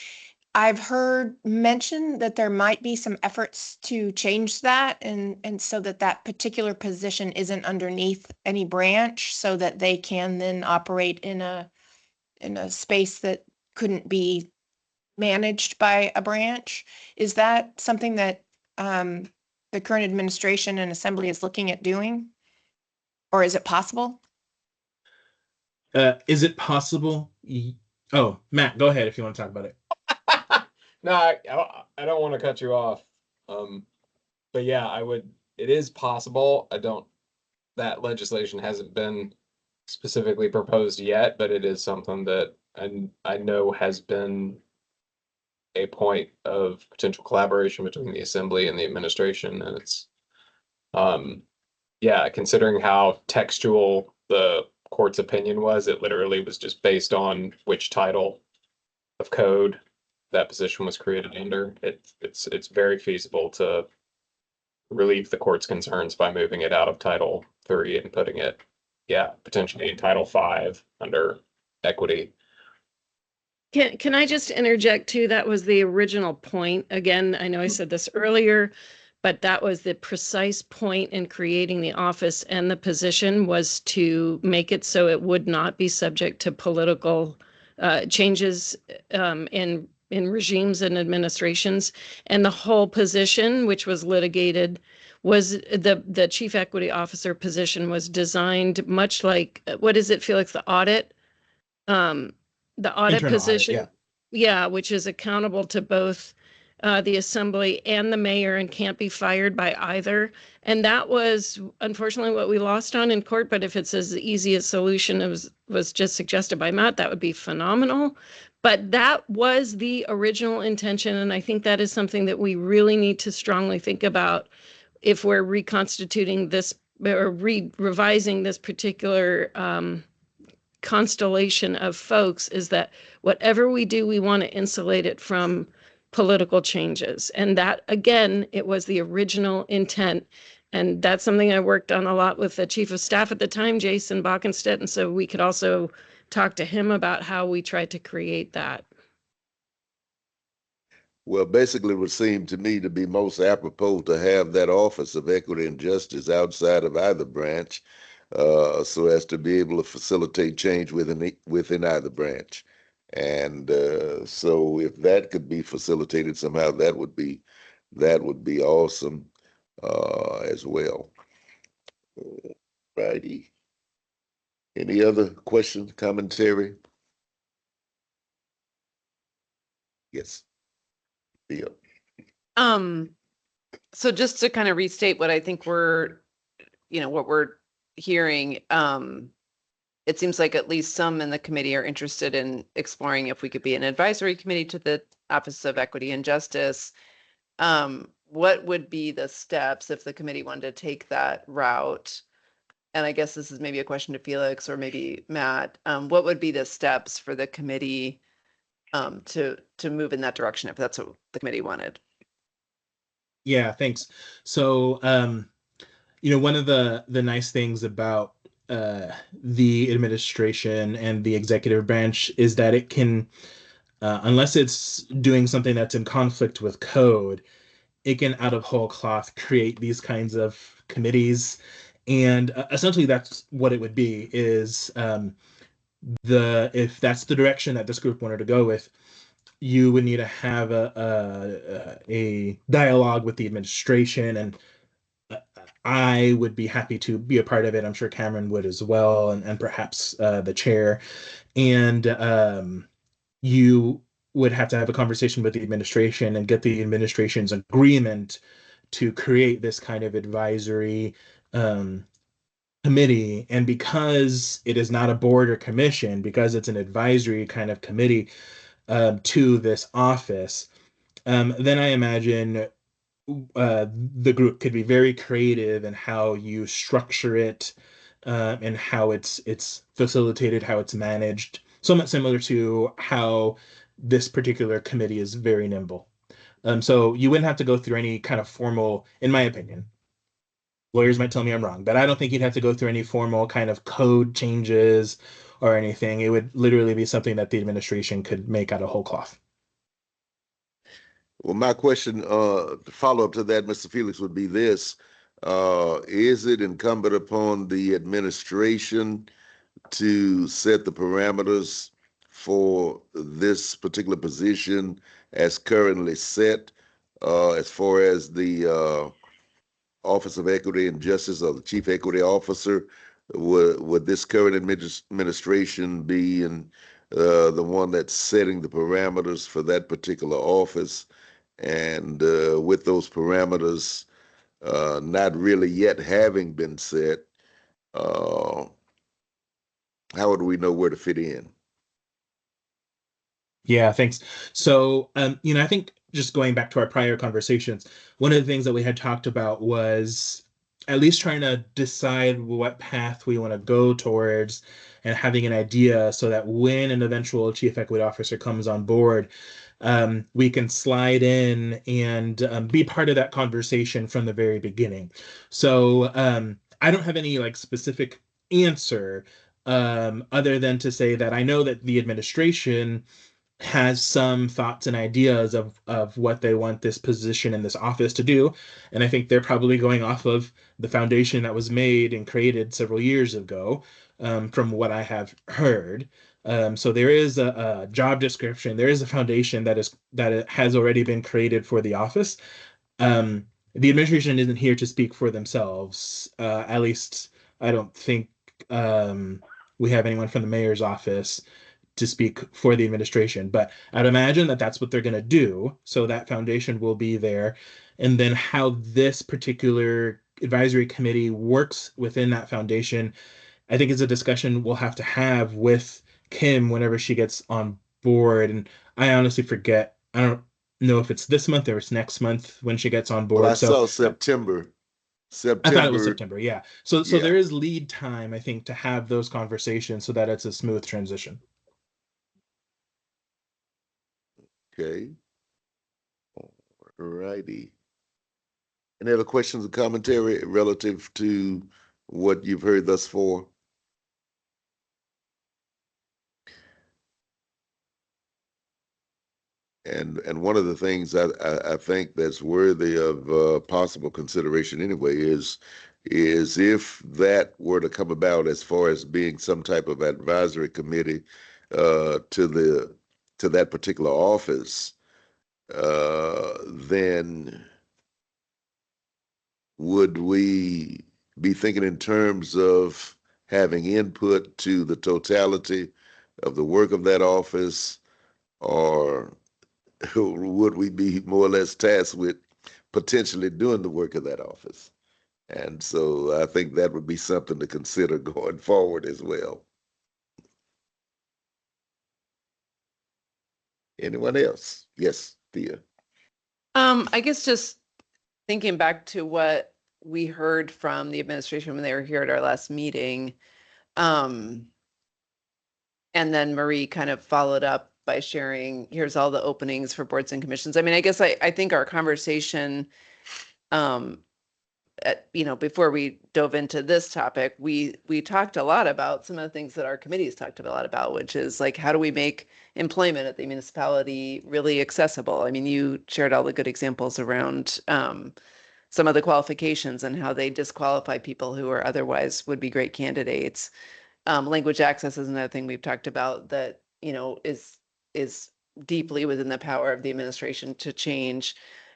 I've heard mention that there might be some efforts to change that and so that that particular position isn't underneath any branch so that they can then operate in a space that couldn't be managed by a branch. Is that something that the current administration and assembly is looking at doing? Or is it possible? Is it possible? Oh, Matt, go ahead if you want to talk about it. No, I don't want to cut you off. But yeah, it is possible. That legislation hasn't been specifically proposed yet, but it is something that I know has been a point of potential collaboration between the assembly and the administration. And it's, yeah, considering how textual the court's opinion was, it literally was just based on which title of code that position was created under. It's very feasible to relieve the court's concerns by moving it out of Title III and putting it, yeah, potentially in Title V under equity. Can I just interject too? That was the original point. Again, I know I said this earlier, but that was the precise point in creating the office and the position, was to make it so it would not be subject to political changes in regimes and administrations. And the whole position, which was litigated, was the chief equity officer position was designed much like, what is it, Felix, the audit? The audit Internal position. audit, Yeah, which is accountable to both the assembly and the mayor and can't be fired by either. And that was unfortunately what we lost on in court. But if it's as easy a solution as was just suggested by Matt, that would be phenomenal. But that was the original intention. And I think that is something that we really need to strongly think about if we're reconstituting this or revising this particular constellation of folks, is that whatever we do, we want to insulate it from political changes. And that, again, it was the original intent. And that's something I worked on a lot with the chief of staff at the time, Jason Bockenstedt. And so we could also talk to him about how we tried to create that. Well, basically, it would seem to me to be most apropos to have that Office of Equity and Justice outside of either branch, so as to be able to facilitate change within either branch. And so if that could be facilitated somehow, that would be awesome as well. Righty. Any other questions, commentary? Yes. Bill. So just to kind of restate what I think what we're hearing, it seems like at least some in the committee are interested in exploring if we could be an advisory committee to the Office of Equity and Justice. What would be the steps if the committee wanted to take that route? And I guess this is maybe a question to Felix or maybe Matt. What would be the steps for the committee to move in that direction if that's what the committee wanted? Yeah, thanks. So, one of the nice things about the administration and the executive branch is that it can, unless it's doing something that's in conflict with code, it can out of whole cloth create these kinds of committees. And essentially that's what it would be is the if that's the direction that this group wanted to go with, you would need to have a dialogue with the administration, and I would be happy to be a part of it. I'm sure Cameron would as well, and perhaps the chair. And you would have to have a conversation with the administration and get the administration's agreement to create this kind of advisory um, committee. And because it is not a board or commission, because it's an advisory kind of committee to this office, then I imagine the group could be very creative in how you structure it, and how it's facilitated, how it's managed. Somewhat similar to how this particular committee is very nimble. So you wouldn't have to go through any kind of formal, in my opinion. Lawyers might tell me I'm wrong, but I don't think you'd have to go through any formal kind of code changes or anything. It would literally be something that the administration could make out of whole cloth. Well, my question, to follow up to that, Mr. Felix, would be this. Is it incumbent upon the administration to set the parameters for this particular position as currently set, as far as the Office of Equity and Justice or the Chief Equity Officer? Would this current administration be the one that's setting the parameters for that particular office? And with those parameters not really yet having been set, how would we know where to fit in? Yeah, thanks. So, I think just going back to our prior conversations, one of the things that we had talked about was at least trying to decide what path we want to go towards and having an idea so that when an eventual chief equity officer comes on board, we can slide in and be part of that conversation from the very beginning. So, I don't have any like specific answer other than to say that I know that the administration has some thoughts and ideas of what they want this position in this office to do. And I think they're probably going off of the foundation that was made and created several years ago, from what I have heard. So there is a job description, there is a foundation that has already been created for the office. The administration isn't here to speak for themselves. At least I don't think we have anyone from the mayor's office to speak for the administration, but I'd imagine that that's what they're going to do. So that foundation will be there. And then how this particular advisory committee works within that foundation, I think is a discussion we'll have to have with Kim whenever she gets on board. And I honestly forget. I don't know if it's this month or it's next month when she gets on board. Well, I so saw September. I thought it was September. Yeah. So Yeah. there is lead time, I think, to have those conversations so that it's a smooth transition. Okay. All righty. Any other questions or commentary relative to what you've heard thus far? And one of the things I think that's worthy of possible consideration anyway is if that were to come about as far as being some type of advisory committee to that particular office, then would we be thinking in terms of having input to the totality of the work of that office, or would we be more or less tasked with potentially doing the work of that office? And so I think that would be something to consider going forward as well. Anyone else? Yes, Thea. I guess just thinking back to what we heard from the administration when they were here at our last meeting, and then Marie kind of followed up by sharing, here's all the openings for boards and commissions. I mean, I guess I think our conversation before we dove into this topic, we talked a lot about some of the things that our committees talked a lot about, which is like, how do we make employment at the municipality really accessible? I mean, you shared all the good examples around some of the qualifications and how they disqualify people who are otherwise would be great candidates. Language access is another thing we've talked about that, is deeply within the power of the administration to change.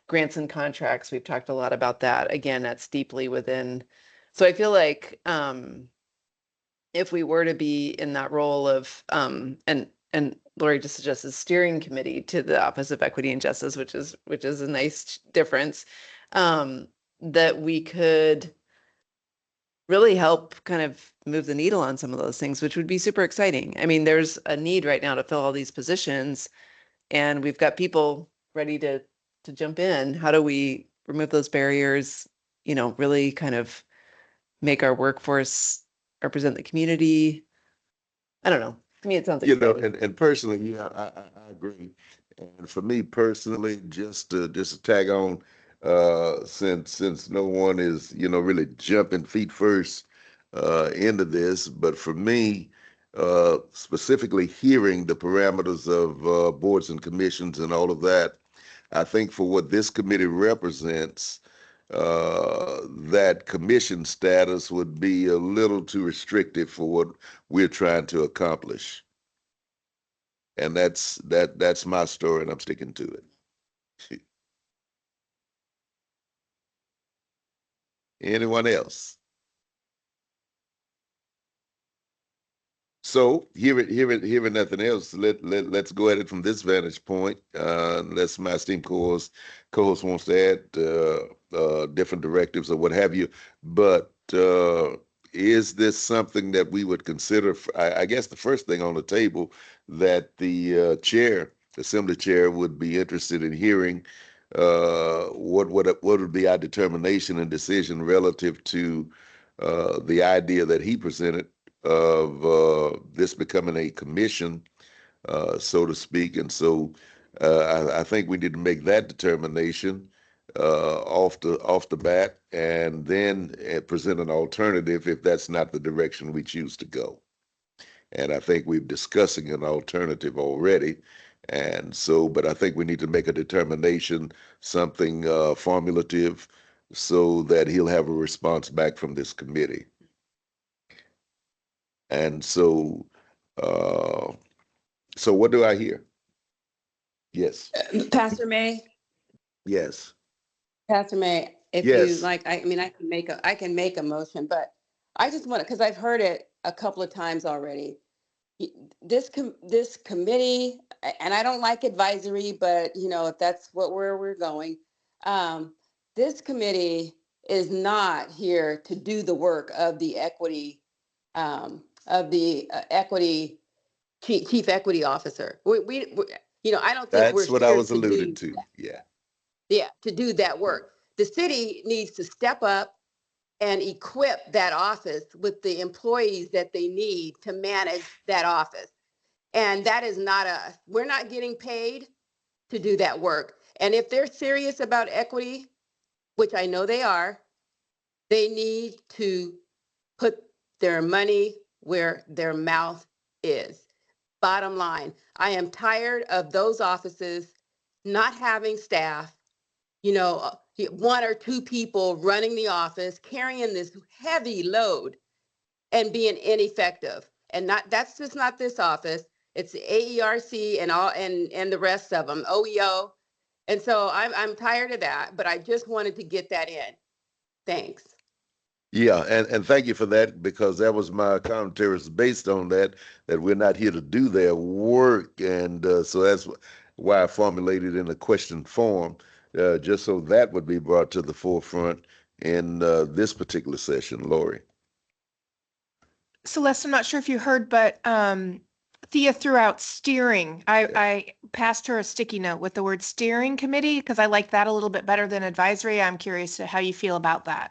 Grants and contracts, we've talked a lot about that. Again, that's deeply within. So I feel like if we were to be in that role of and Lori just suggested steering committee to the Office of Equity and Justice, which is a nice difference, that we could really help kind of move the needle on some of those things, which would be super exciting. I mean, there's a need right now to fill all these positions, and we've got people ready to jump in. How do we remove those barriers, really kind of make our workforce represent the community? I don't know. To me, it sounds exciting. And personally, yeah, I agree. And for me personally, just to tag on, since no one is, really jumping feet first into this, but for me, specifically hearing the parameters of boards and commissions and all of that, I think for what this committee represents, that commission status would be a little too restrictive for what we're trying to accomplish. And that's my story, and I'm sticking to it. Anyone else? So hearing nothing else, let's go at it from this vantage point. Unless my esteemed co-host wants to add different directives or what have you. But is this something that we would consider? I guess the first thing on the table that the assembly chair, would be interested in hearing. What would be our determination and decision relative to the idea that he presented of this becoming a commission, so to speak. And so I think we need to make that determination off the bat, and then present an alternative if that's not the direction we choose to go. And I think we're discussing an alternative already. And so, but I think we need to make a determination, something formulative, so that he'll have a response back from this committee. And so, so what do I hear? Yes. Pastor May, Yes. Pastor May, if you Yes. like, I mean, I can make a motion, but I just want to, because I've heard it a couple of times already. This committee, and I don't like advisory, but if that's where we're going, this committee is not here to do the work of the equity, chief equity officer. I don't think we're That's what I here was to do alluding to. Yeah. to do that work. The city needs to step up and equip that office with the employees that they need to manage that office. And that is not us. We're not getting paid to do that work. And if they're serious about equity, which I know they are, they need to put their money where their mouth is. Bottom line, I am tired of those offices not having staff, one or two people running the office, carrying this heavy load and being ineffective. And that's just not this office. It's the AERC and all and the rest of them, OEO. And so I'm tired of that, but I just wanted to get that in. Thanks. Yeah, and thank you for that, because that was my commentary, is based on that we're not here to do their work. And so that's why I formulated in a question form, just so that would be brought to the forefront in this particular session. Lori. Celeste, I'm not sure if you heard, but Thea threw out steering. I passed her a sticky note with the word steering committee because I like that a little bit better than advisory. I'm curious to how you feel about that.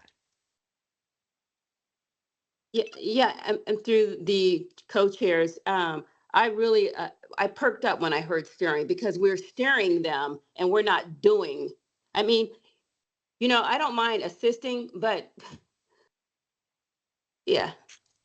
Yeah, and through the co-chairs, I really I perked up when I heard steering, because we're steering them and we're not doing. I mean, I don't mind assisting, but yeah,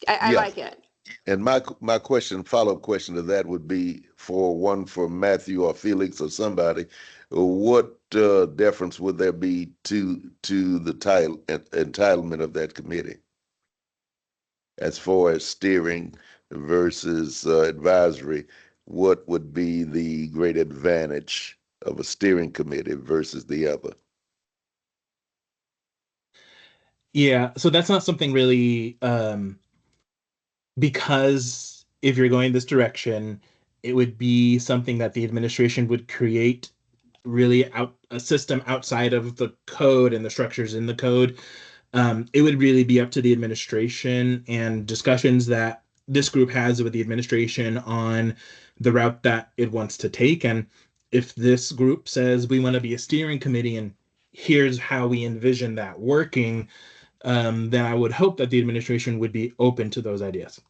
I Yeah. like it. And my question, follow-up question to that would be for Matthew or Felix or somebody, what deference would there be to the title entitlement of that committee as far as steering versus advisory? What would be the great advantage of a steering committee versus the other? Yeah, so that's not something really, because if you're going this direction, it would be something that the administration would create really a system outside of the code and the structures in the code. It would really be up to the administration and discussions that this group has with the administration on the route that it wants to take. And if this group says we want to be a steering committee and here's how we envision that working, then I would hope that the administration would be open to those ideas.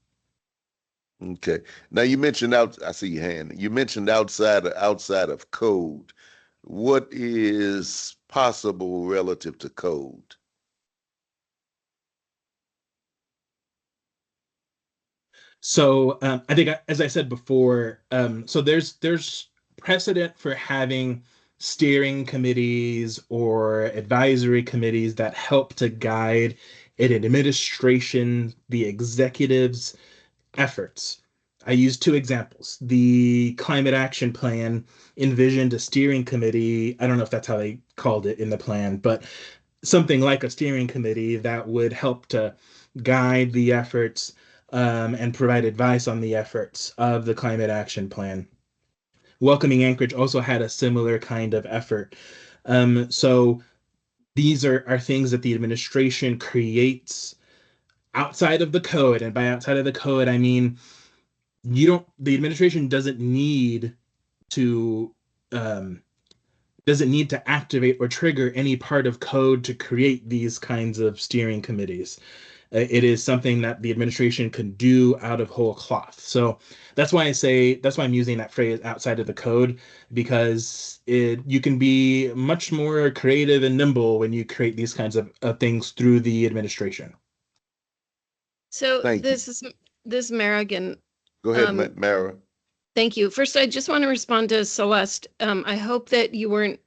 Okay. Now you mentioned I see your hand. You mentioned outside of code. What is possible relative to code? So I think, as I said before, so there's precedent for having steering committees or advisory committees that help to guide an administration, the executive's efforts. I use two examples. The Climate Action Plan envisioned a steering committee. I don't know if that's how they called it in the plan, but something like a steering committee that would help to guide the efforts, and provide advice on the efforts of the Climate Action Plan. Welcoming Anchorage also had a similar kind of effort. So these are things that the administration creates outside of the code. And by outside of the code, I mean, the administration to um, doesn't need to activate or trigger any part of code to create these kinds of steering committees. It is something that the administration can do out of whole cloth. So that's why I'm using that phrase outside of the code, because you can be much more creative and nimble when you create these kinds of things through the administration. So Thank this is Marigan. Go ahead, Mara. Thank you. First, I just want to respond to Celeste. I hope that you weren't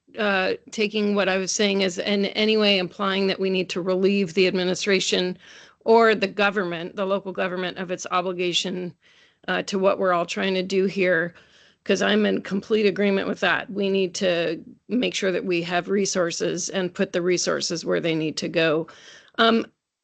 taking what I was saying as in any way implying that we need to relieve the administration or the government, the local government, of its obligation to what we're all trying to do here, because I'm in complete agreement with that. We need to make sure that we have resources and put the resources where they need to go.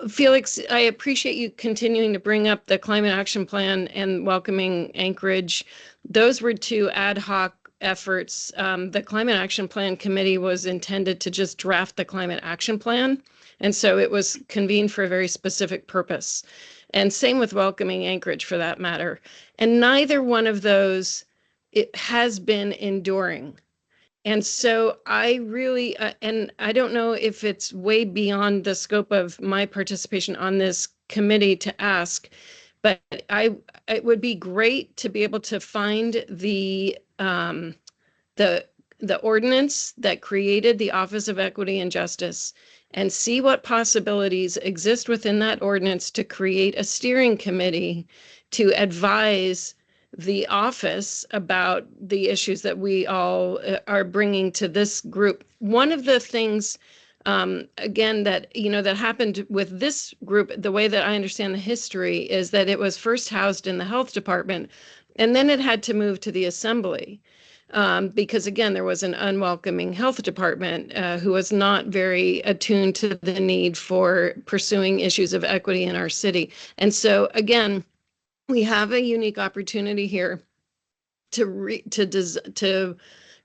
Felix, I appreciate you continuing to bring up the Climate Action Plan and welcoming Anchorage. Those were two ad hoc efforts. The Climate Action Plan Committee was intended to just draft the Climate Action Plan. And so it was convened for a very specific purpose. And same with welcoming Anchorage for that matter. And neither one of those, it has been enduring. And so I really, and I don't know if it's way beyond the scope of my participation on this committee to ask, but it would be great to be able to find the ordinance that created the Office of Equity and Justice and see what possibilities exist within that ordinance to create a steering committee to advise the office about the issues that we all are bringing to this group. One of the things, again, that happened with this group, the way that I understand the history, is that it was first housed in the health department, and then it had to move to the assembly. Because again, there was an unwelcoming health department who was not very attuned to the need for pursuing issues of equity in our city. And so again, we have a unique opportunity here to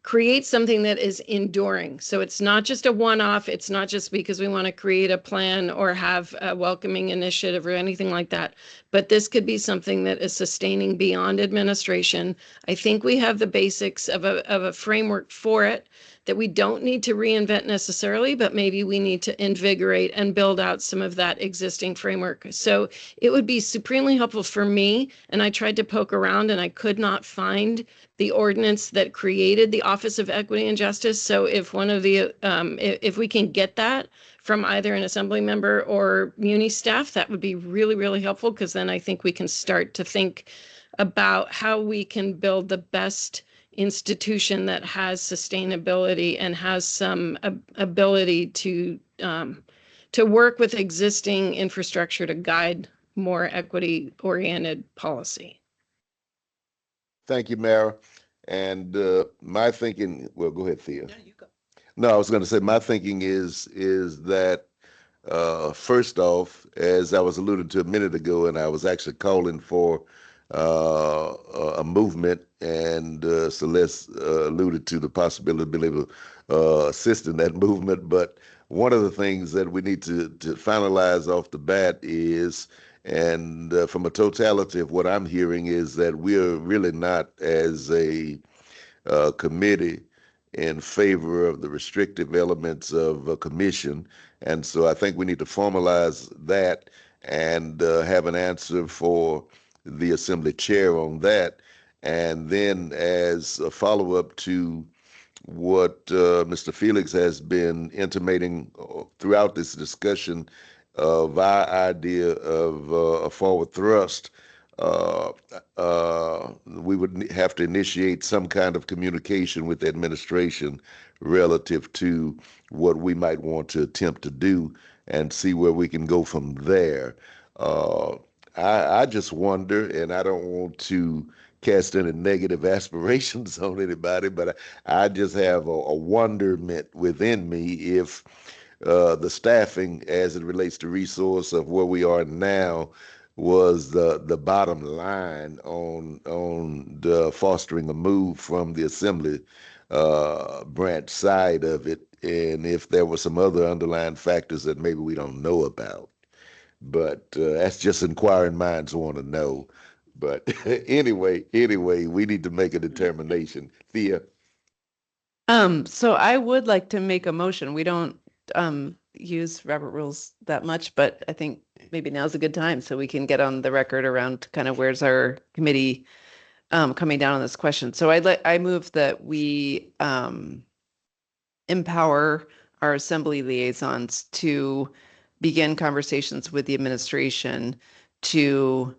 create something that is enduring. So it's not just a one-off. It's not just because we want to create a plan or have a welcoming initiative or anything like that. But this could be something that is sustaining beyond administration. I think we have the basics of a framework for it. that we don't need to reinvent necessarily, but maybe we need to invigorate and build out some of that existing framework. So it would be supremely helpful for me. And I tried to poke around and I could not find the ordinance that created the Office of Equity and Justice. So if one of the, if we can get that from either an assembly member or Muni staff, that would be really, really helpful, because then I think we can start to think about how we can build the best institution that has sustainability and has some ability to work with existing infrastructure to guide more equity-oriented policy. Thank you, Mara. And my thinking, well, go ahead, Thea. No, I was going to say my thinking is that first off, as I was alluding to a minute ago, and I was actually calling for a movement, and Celeste alluded to the possibility of being able to assist in that movement. But one of the things that we need to finalize off the bat is, and from a totality of what I'm hearing, is that we're really not, as a committee, in favor of the restrictive elements of a commission. And so I think we need to formalize that and have an answer for the assembly chair on that. And then, as a follow-up to what Mr. Felix has been intimating throughout this discussion of our idea of a forward thrust, we would have to initiate some kind of communication with the administration relative to what we might want to attempt to do and see where we can go from there. I just wonder, and I don't want to cast any negative aspirations on anybody, but I just have a wonderment within me if the staffing as it relates to resource of where we are now was the bottom line on the fostering a move from the assembly branch side of it, and if there were some other underlying factors that maybe we don't know about. But that's just inquiring minds want to know. But anyway, we need to make a determination. Thea? So I would like to make a motion. We don't use Robert rules that much, but I think maybe now's a good time so we can get on the record around kind of where's our committee coming down on this question. So I move that we empower our assembly liaisons to begin conversations with the administration to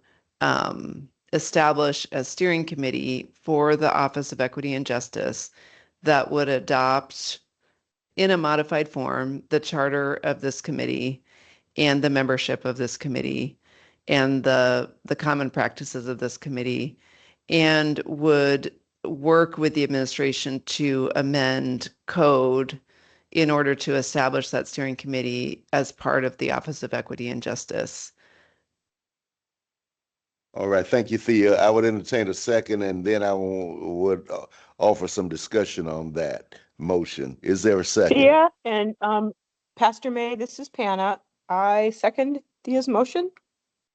establish a steering committee for the Office of Equity and Justice that would adopt in a modified form the charter of this committee and the membership of this committee and the common practices of this committee, and would work with the administration to amend code in order to establish that steering committee as part of the Office of Equity and Justice. All right, thank you, Thea. I would entertain a second, and then I would offer some discussion on that motion. Is there a second? Yeah, and Pastor May, this is Panna. I second Thea's motion.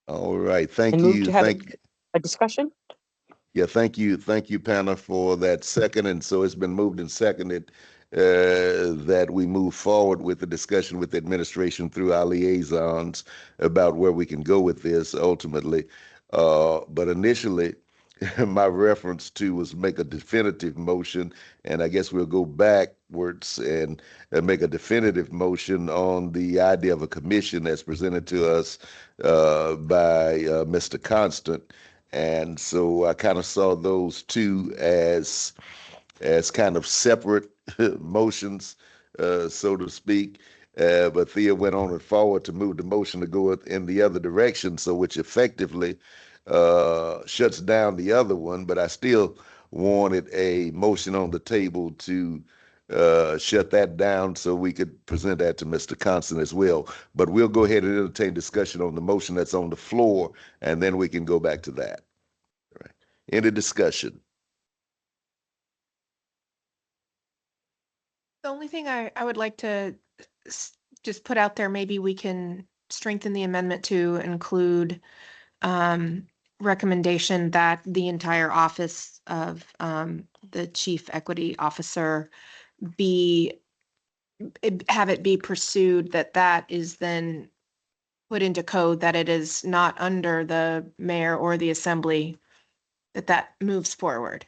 All right, thank And move you. to have Thank a discussion. Yeah, thank you, Panna, for that second. And so it's been moved and seconded that we move forward with the discussion with the administration through our liaisons about where we can go with this ultimately. But initially, my reference to was make a definitive motion, and I guess we'll go backwards and make a definitive motion on the idea of a commission that's presented to us by Mr. Constant. And so I kind of saw those two as kind of separate motions, so to speak. But Thea went on and forward to move the motion to go in the other direction, so which effectively shuts down the other one. But I still wanted a motion on the table to shut that down so we could present that to Mr. Constant as well. But we'll go ahead and entertain discussion on the motion that's on the floor, and then we can go back to that. All right. Any discussion? The only thing I would like to just put out there, maybe we can strengthen the amendment to include recommendation that the entire office of the chief equity officer have it be pursued, that is then put into code, that it is not under the mayor or the assembly, that moves forward.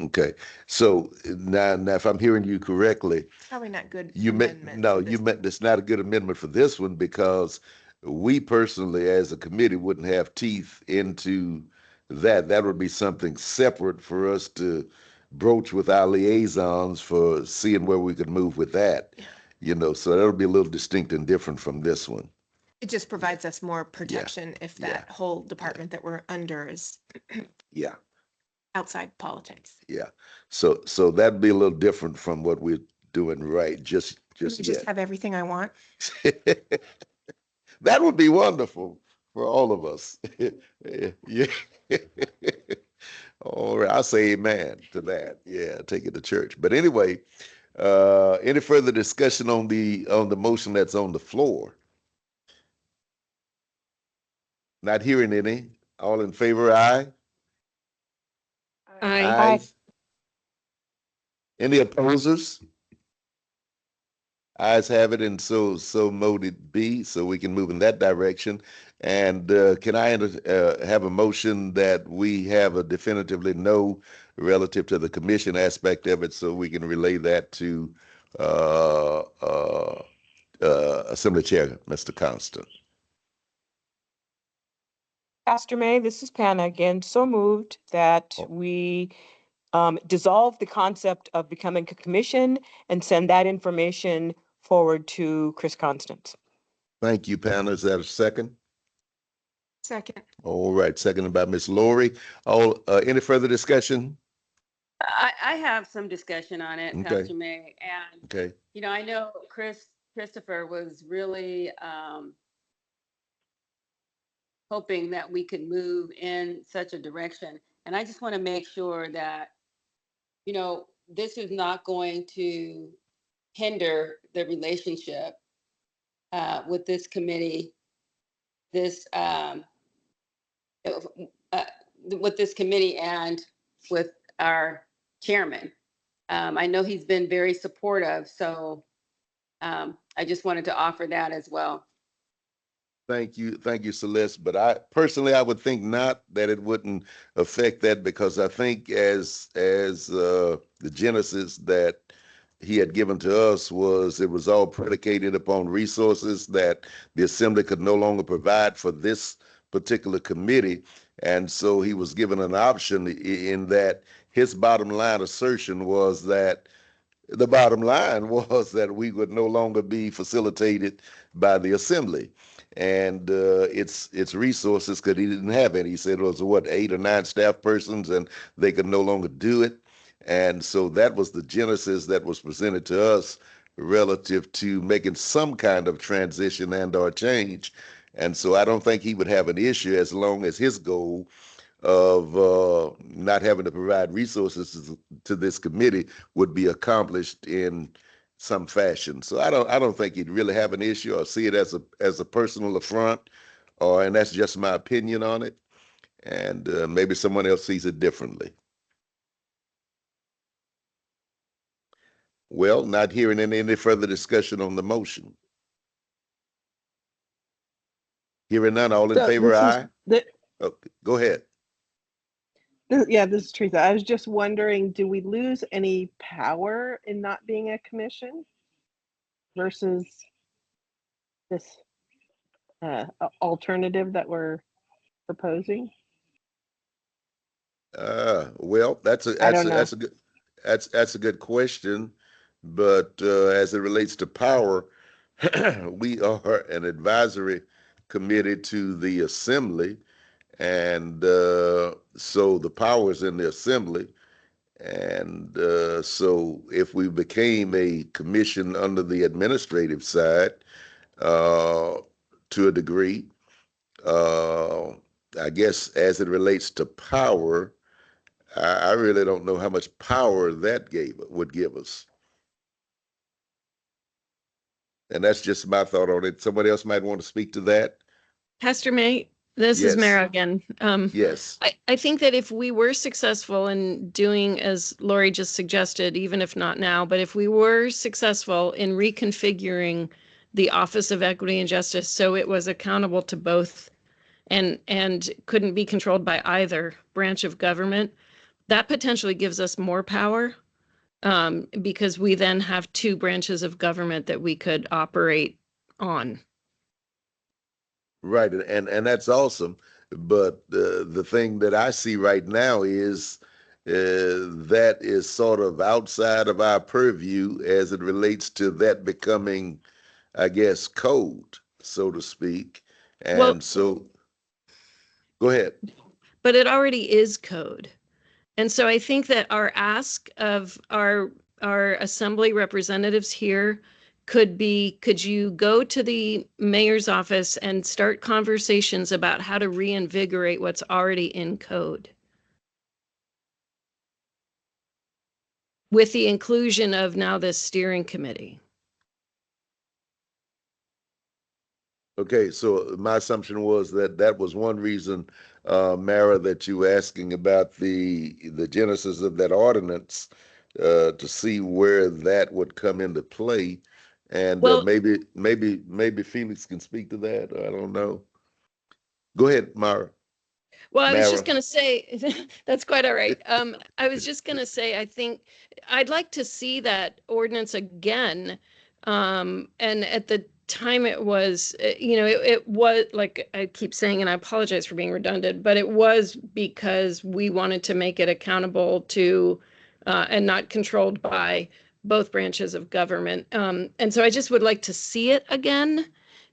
Okay, so now if I'm hearing you correctly, Probably not good you meant, amendment no, for you this. meant it's not a good amendment for this one because we personally, as a committee, wouldn't have teeth into that. That would be something separate for us to broach with our liaisons for seeing where we could move with that. You know, so that'll be a little distinct and different from this one. It just provides us more protection if yeah, that whole department that we're under is Yeah, outside politics. yeah. So that'd be a little different from what we're doing right just Can I just yet. have everything I want. That would be wonderful for all of us. Yeah. All right, I'll say amen to that. Yeah, take it to church. But anyway, any further discussion on the motion that's on the floor? Not hearing any. All in favor, aye? Aye. Aye. Any opposers? Ayes have it, and so moted be, so we can move in that direction. And can I have a motion that we have a definitively no relative to the commission aspect of it, so we can relay that to Assembly Chair, Mr. Constant? Pastor May, this is Panna again. So moved that we dissolve the concept of becoming a commission and send that information forward to Chris Constant. Thank you, Panna. Is that a second? Second. All right, seconded by Ms. Lori. Any further discussion? I have some discussion on it, Okay. Pastor May, and Okay. I know Christopher was really hoping that we could move in such a direction, and I just want to make sure that this is not going to hinder the relationship with this committee, with this committee and with our chairman. I know he's been very supportive, so I just wanted to offer that as well. Thank you, Celeste. But I personally, I would think not, that it wouldn't affect that, because I think as the genesis that he had given to us it was all predicated upon resources that the assembly could no longer provide for this particular committee. And so he was given an option in that his bottom line assertion was that the bottom line was that we would no longer be facilitated by the assembly and its resources, because he didn't have any. He said it was 8 or 9 staff persons, and they could no longer do it. And so that was the genesis that was presented to us relative to making some kind of transition and or change. And so I don't think he would have an issue as long as his goal of not having to provide resources to this committee would be accomplished in some fashion. So I don't think he'd really have an issue or see it as a personal affront, and that's just my opinion on it. And maybe someone else sees it differently. Well, not hearing any further discussion on the motion. Hearing none, all in favor, aye? Okay, go ahead. This is Teresa. I was just wondering, do we lose any power in not being a commission versus this alternative that we're proposing? Well, that's a good question, but as it relates to power, we are an advisory committee to the assembly, and so the power is in the assembly. And so if we became a commission under the administrative side, to a degree, I guess as it relates to power, I really don't know how much power that would give us. And that's just my thought on it. Somebody else might want to speak to that. Pastor May, This is Yes. Mara again. Yes. I think that if we were successful in doing as Lori just suggested, even if not now, but if we were successful in reconfiguring the Office of Equity and Justice so it was accountable to both and couldn't be controlled by either branch of government, that potentially gives us more power, because we then have two branches of government that we could operate on. Right, and that's awesome. But the thing that I see right now is that is sort of outside of our purview as it relates to that becoming, I guess, code, so to speak. Well, And so, go ahead. but it already is code. And so I think that our ask of our assembly representatives here could be, could you go to the mayor's office and start conversations about how to reinvigorate what's already in code? With the inclusion of now this steering committee. Okay, so my assumption was that that was one reason, Mara, that you were asking about the genesis of that ordinance, to see where that would come into play, and Well, maybe Felix can speak to that. I don't know. Go ahead, Mara. well, I was just Mara. going to say, that's quite all right. I was just going to say, I think I'd like to see that ordinance again. And at the time it was, it was like I keep saying, and I apologize for being redundant, but it was because we wanted to make it accountable to and not controlled by both branches of government. And so I just would like to see it again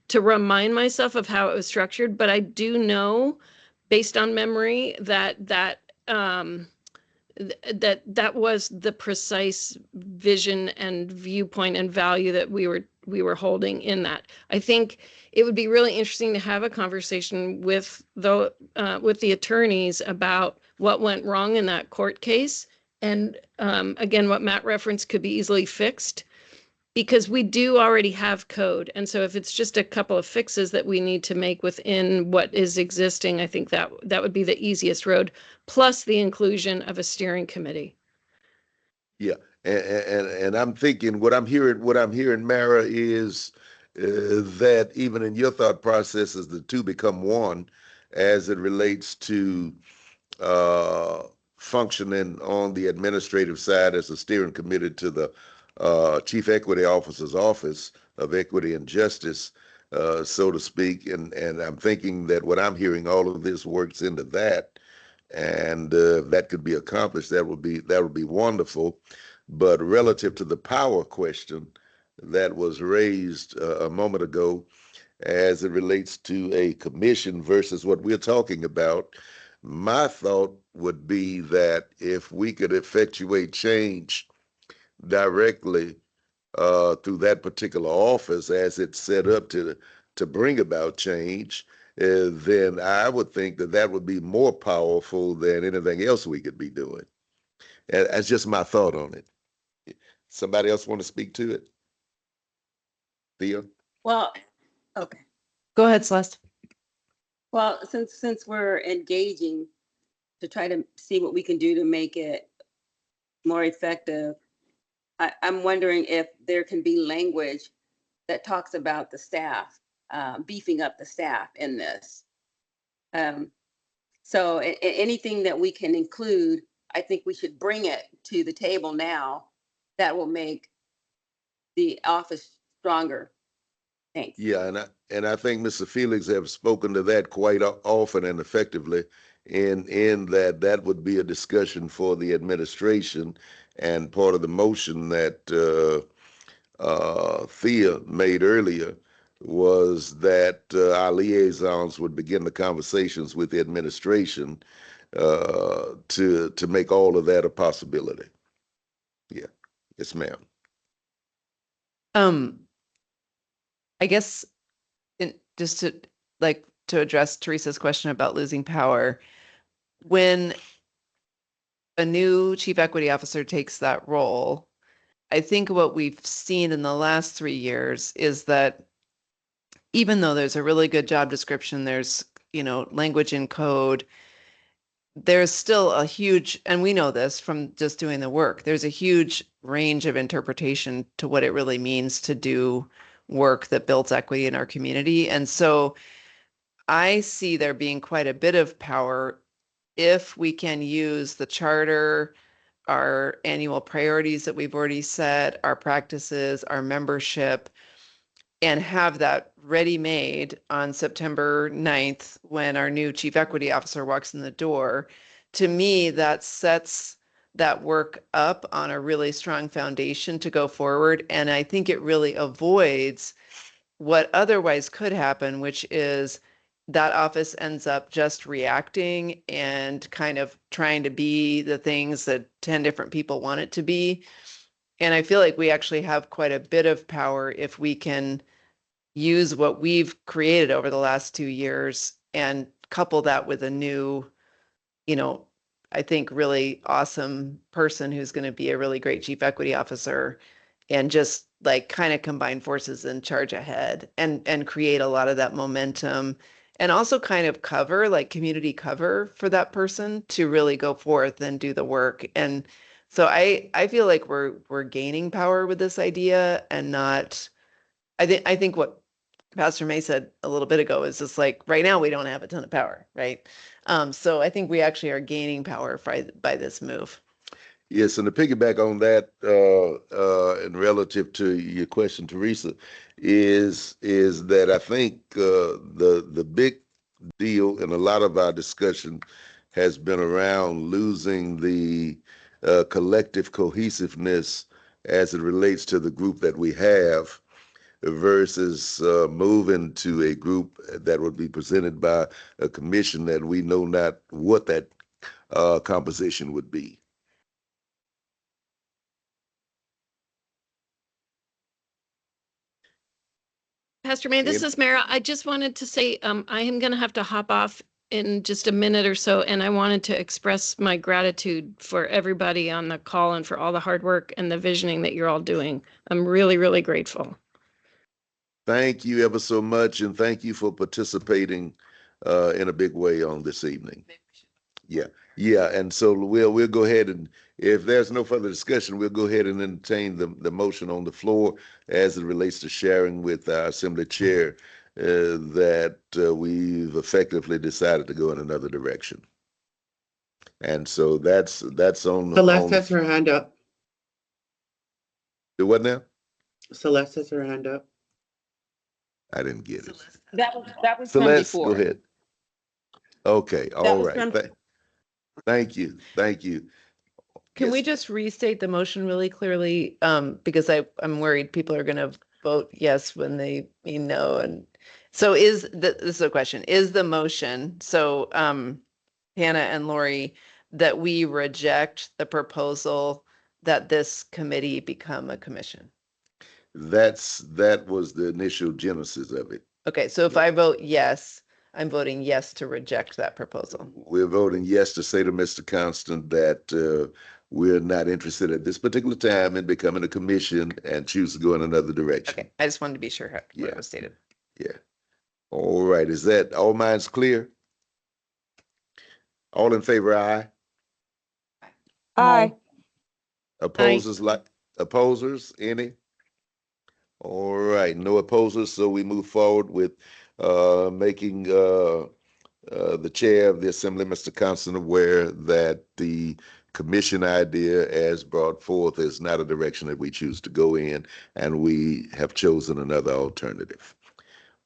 to remind myself of how it was structured. But I do know, based on memory, that that was the precise vision and viewpoint and value that we were holding in that. I think it would be really interesting to have a conversation with the attorneys about what went wrong in that court case, and again, what Matt referenced could be easily fixed, because we do already have code. And so if it's just a couple of fixes that we need to make within what is existing, I think that would be the easiest road, plus the inclusion of a steering committee. Yeah, and I'm thinking what I'm hearing, Mara, is that even in your thought processes, the two become one as it relates to uh, functioning on the administrative side as a steering committee to the Chief Equity Officer's Office of Equity and Justice, so to speak. And I'm thinking that what I'm hearing, all of this works into that, and if that could be accomplished, that would be wonderful. But relative to the power question that was raised a moment ago, as it relates to a commission versus what we're talking about, my thought would be that if we could effectuate change directly through that particular office as it's set up to bring about change, then I would think that that would be more powerful than anything else we could be doing. And that's just my thought on it. Somebody else want to speak to it? Thea? Well, okay. Go ahead, Celeste. Well, since we're engaging to try to see what we can do to make it more effective, I'm wondering if there can be language that talks about the staff, beefing up the staff in this. So anything that we can include, I think we should bring it to the table now. That will make the office stronger. Thanks. Yeah, and I think Mr. Felix have spoken to that quite often and effectively, in that would be a discussion for the administration, and part of the motion that Thea made earlier was that our liaisons would begin the conversations with the administration to make all of that a possibility. Yeah, yes, ma'am. I guess just to address Teresa's question about losing power, when a new chief equity officer takes that role, I think what we've seen in the last 3 years is that even though there's a really good job description, there's language in code, there's still a huge, and we know this from just doing the work, there's a huge range of interpretation to what it really means to do work that builds equity in our community. And so I see there being quite a bit of power if we can use the charter, our annual priorities that we've already set, our practices, our membership, and have that ready-made on September 9th when our new chief equity officer walks in the door. To me, that sets that work up on a really strong foundation to go forward. And I think it really avoids what otherwise could happen, which is that office ends up just reacting and kind of trying to be the things that 10 different people want it to be. And I feel like we actually have quite a bit of power if we can use what we've created over the last 2 years and couple that with a new, I think really awesome person who's going to be a really great chief equity officer, and just like kind of combine forces and charge ahead and create a lot of that momentum, and also kind of cover, like community cover for that person to really go forth and do the work. And so I feel like we're gaining power with this idea, and not, I think what Pastor May said a little bit ago is just like, right now we don't have a ton of power, right? So I think we actually are gaining power by this move. Yes, and to piggyback on that, and relative to your question, Teresa, is that I think the big deal in a lot of our discussion has been around losing the collective cohesiveness as it relates to the group that we have, versus moving to a group that would be presented by a commission that we know not what that composition would be. Pastor May, this And is Mara. I just wanted to say I am going to have to hop off in just a minute or so, and I wanted to express my gratitude for everybody on the call and for all the hard work and the visioning that you're all doing. I'm really, really grateful. thank you ever so much, and thank you for participating in a big way on this evening. Yeah, and so we'll go ahead, and if there's no further discussion, we'll go ahead and entertain the motion on the floor as it relates to sharing with our Assembly Chair that we've effectively decided to go in another direction. And so that's on. Celeste has her hand up. Do what now? Celeste has her hand up. I didn't get it. That was from Celeste, before. go ahead. Okay, all was right. from- Thank you. Can Yes. we just restate the motion really clearly? Because I'm worried people are going to vote yes when they mean no. And so this is a question, is the motion, so Hannah and Lori, that we reject the proposal that this committee become a commission? That was the initial genesis of it. Okay, so if I vote yes, I'm voting yes to reject that proposal. We're voting yes to say to Mr. Constant that we're not interested at this particular time in becoming a commission and choose to go in another direction. Okay, I just wanted to be sure what Yeah. was stated. Yeah. All right. Is that all minds clear? All in favor, aye. Aye. Opposers, any? All right, no opposers, so we move forward with making the chair of the Assembly, Mr. Constant, aware that the commission idea as brought forth is not a direction that we choose to go in, and we have chosen another alternative.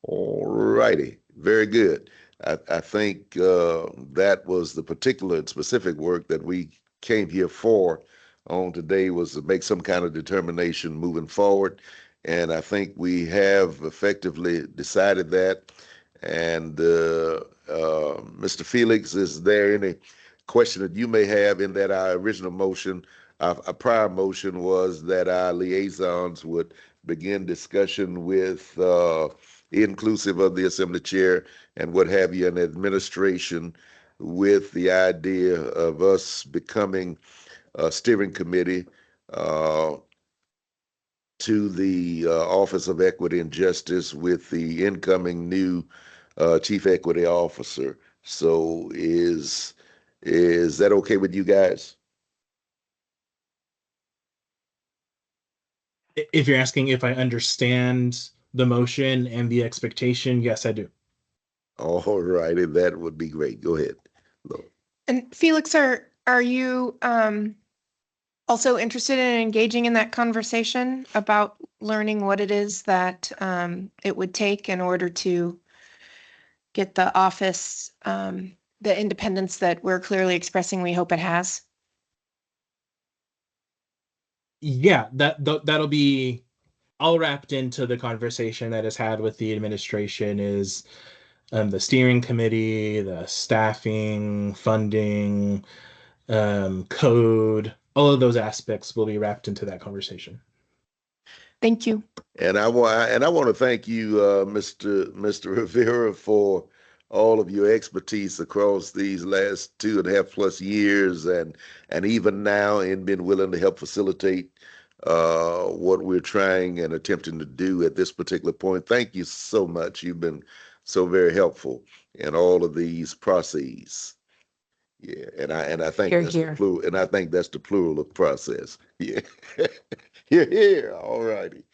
All righty, very good. I think that was the particular and specific work that we came here for on today, was to make some kind of determination moving forward. And I think we have effectively decided that. And Mr. Felix, is there any question that you may have in that our original motion, our prior motion was that our liaisons would begin discussion with inclusive of the Assembly Chair and what have you, an administration, with the idea of us becoming a steering committee to the Office of Equity and Justice with the incoming new chief equity officer. So is that okay with you guys? If you're asking if I understand the motion and the expectation, yes, I do. All righty, that would be great. Go ahead. Lord. And Felix, are you also interested in engaging in that conversation about learning what it is that it would take in order to get the office the independence that we're clearly expressing we hope it has? Yeah, that'll be all wrapped into the conversation that is had with the administration is the steering committee, the staffing, funding, code, all of those aspects will be wrapped into that conversation. Thank you. And I want to thank you, Mr. Rivera, for all of your expertise across these last 2.5+ years, and even now in being willing to help facilitate what we're trying and attempting to do at this particular point. Thank you so much. You've been so very helpful in all of these processes. Yeah, and I think Hear, that's hear. the plural, and I think that's the plural of process. Yeah, here. All righty.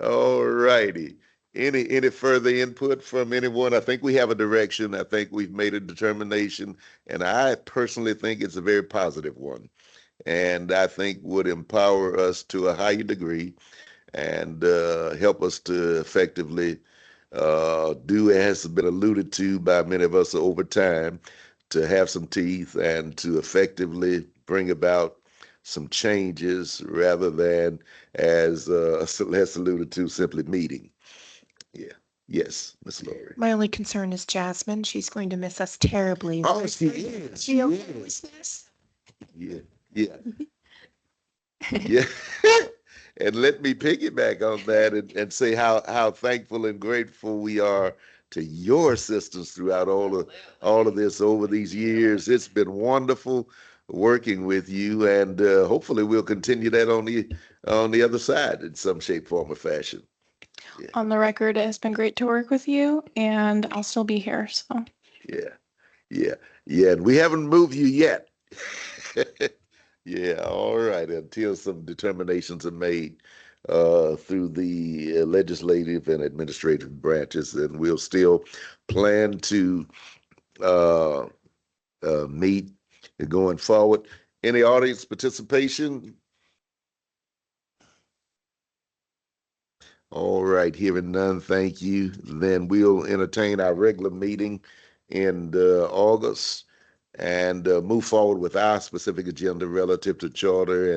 All righty. Any further input from anyone? I think we have a direction. I think we've made a determination, and I personally think it's a very positive one, and I think would empower us to a higher degree and help us to effectively do, as has been alluded to by many of us over time, to have some teeth and to effectively bring about some changes rather than, as Celeste alluded to, simply meeting. Yeah. Yes, Miss Lori. My only concern is Jasmine. She's going to miss us terribly. Oh, she is. She always miss. Yeah. Yeah. Yeah. And let me piggyback on that and say how thankful and grateful we are to your assistance throughout all of this over these years. It's been wonderful working with you, and hopefully we'll continue that on the other side in some shape, form, or fashion. Yeah. On the record, it has been great to work with you, and I'll still be here. So Yeah. Yeah. Yeah. And we haven't moved you yet. Yeah, all right. Until some determinations are made through the legislative and administrative branches, and we'll still plan to uh, meet going forward. Any audience participation? All right, hearing none, thank you. Then we'll entertain our regular meeting in August and move forward with our specific agenda relative to charter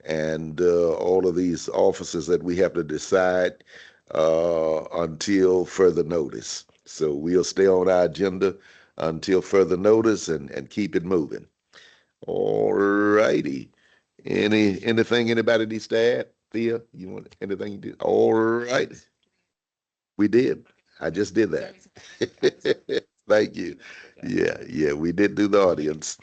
and all of these offices that we have to decide until further notice. So we'll stay on our agenda until further notice and keep it moving. All righty. Anything anybody needs to add? Thea, you want anything you did? All right. We did. I just did that. Thank you. Yeah, we did do the audience.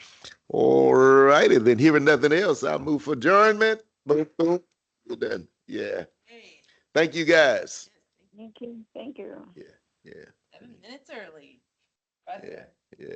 All righty, then hearing nothing else, I'll move for adjournment. Boom, boom. We're done. Yeah. Thank you guys. Thank you. Thank you. Yeah, 7 minutes early. yeah, yeah.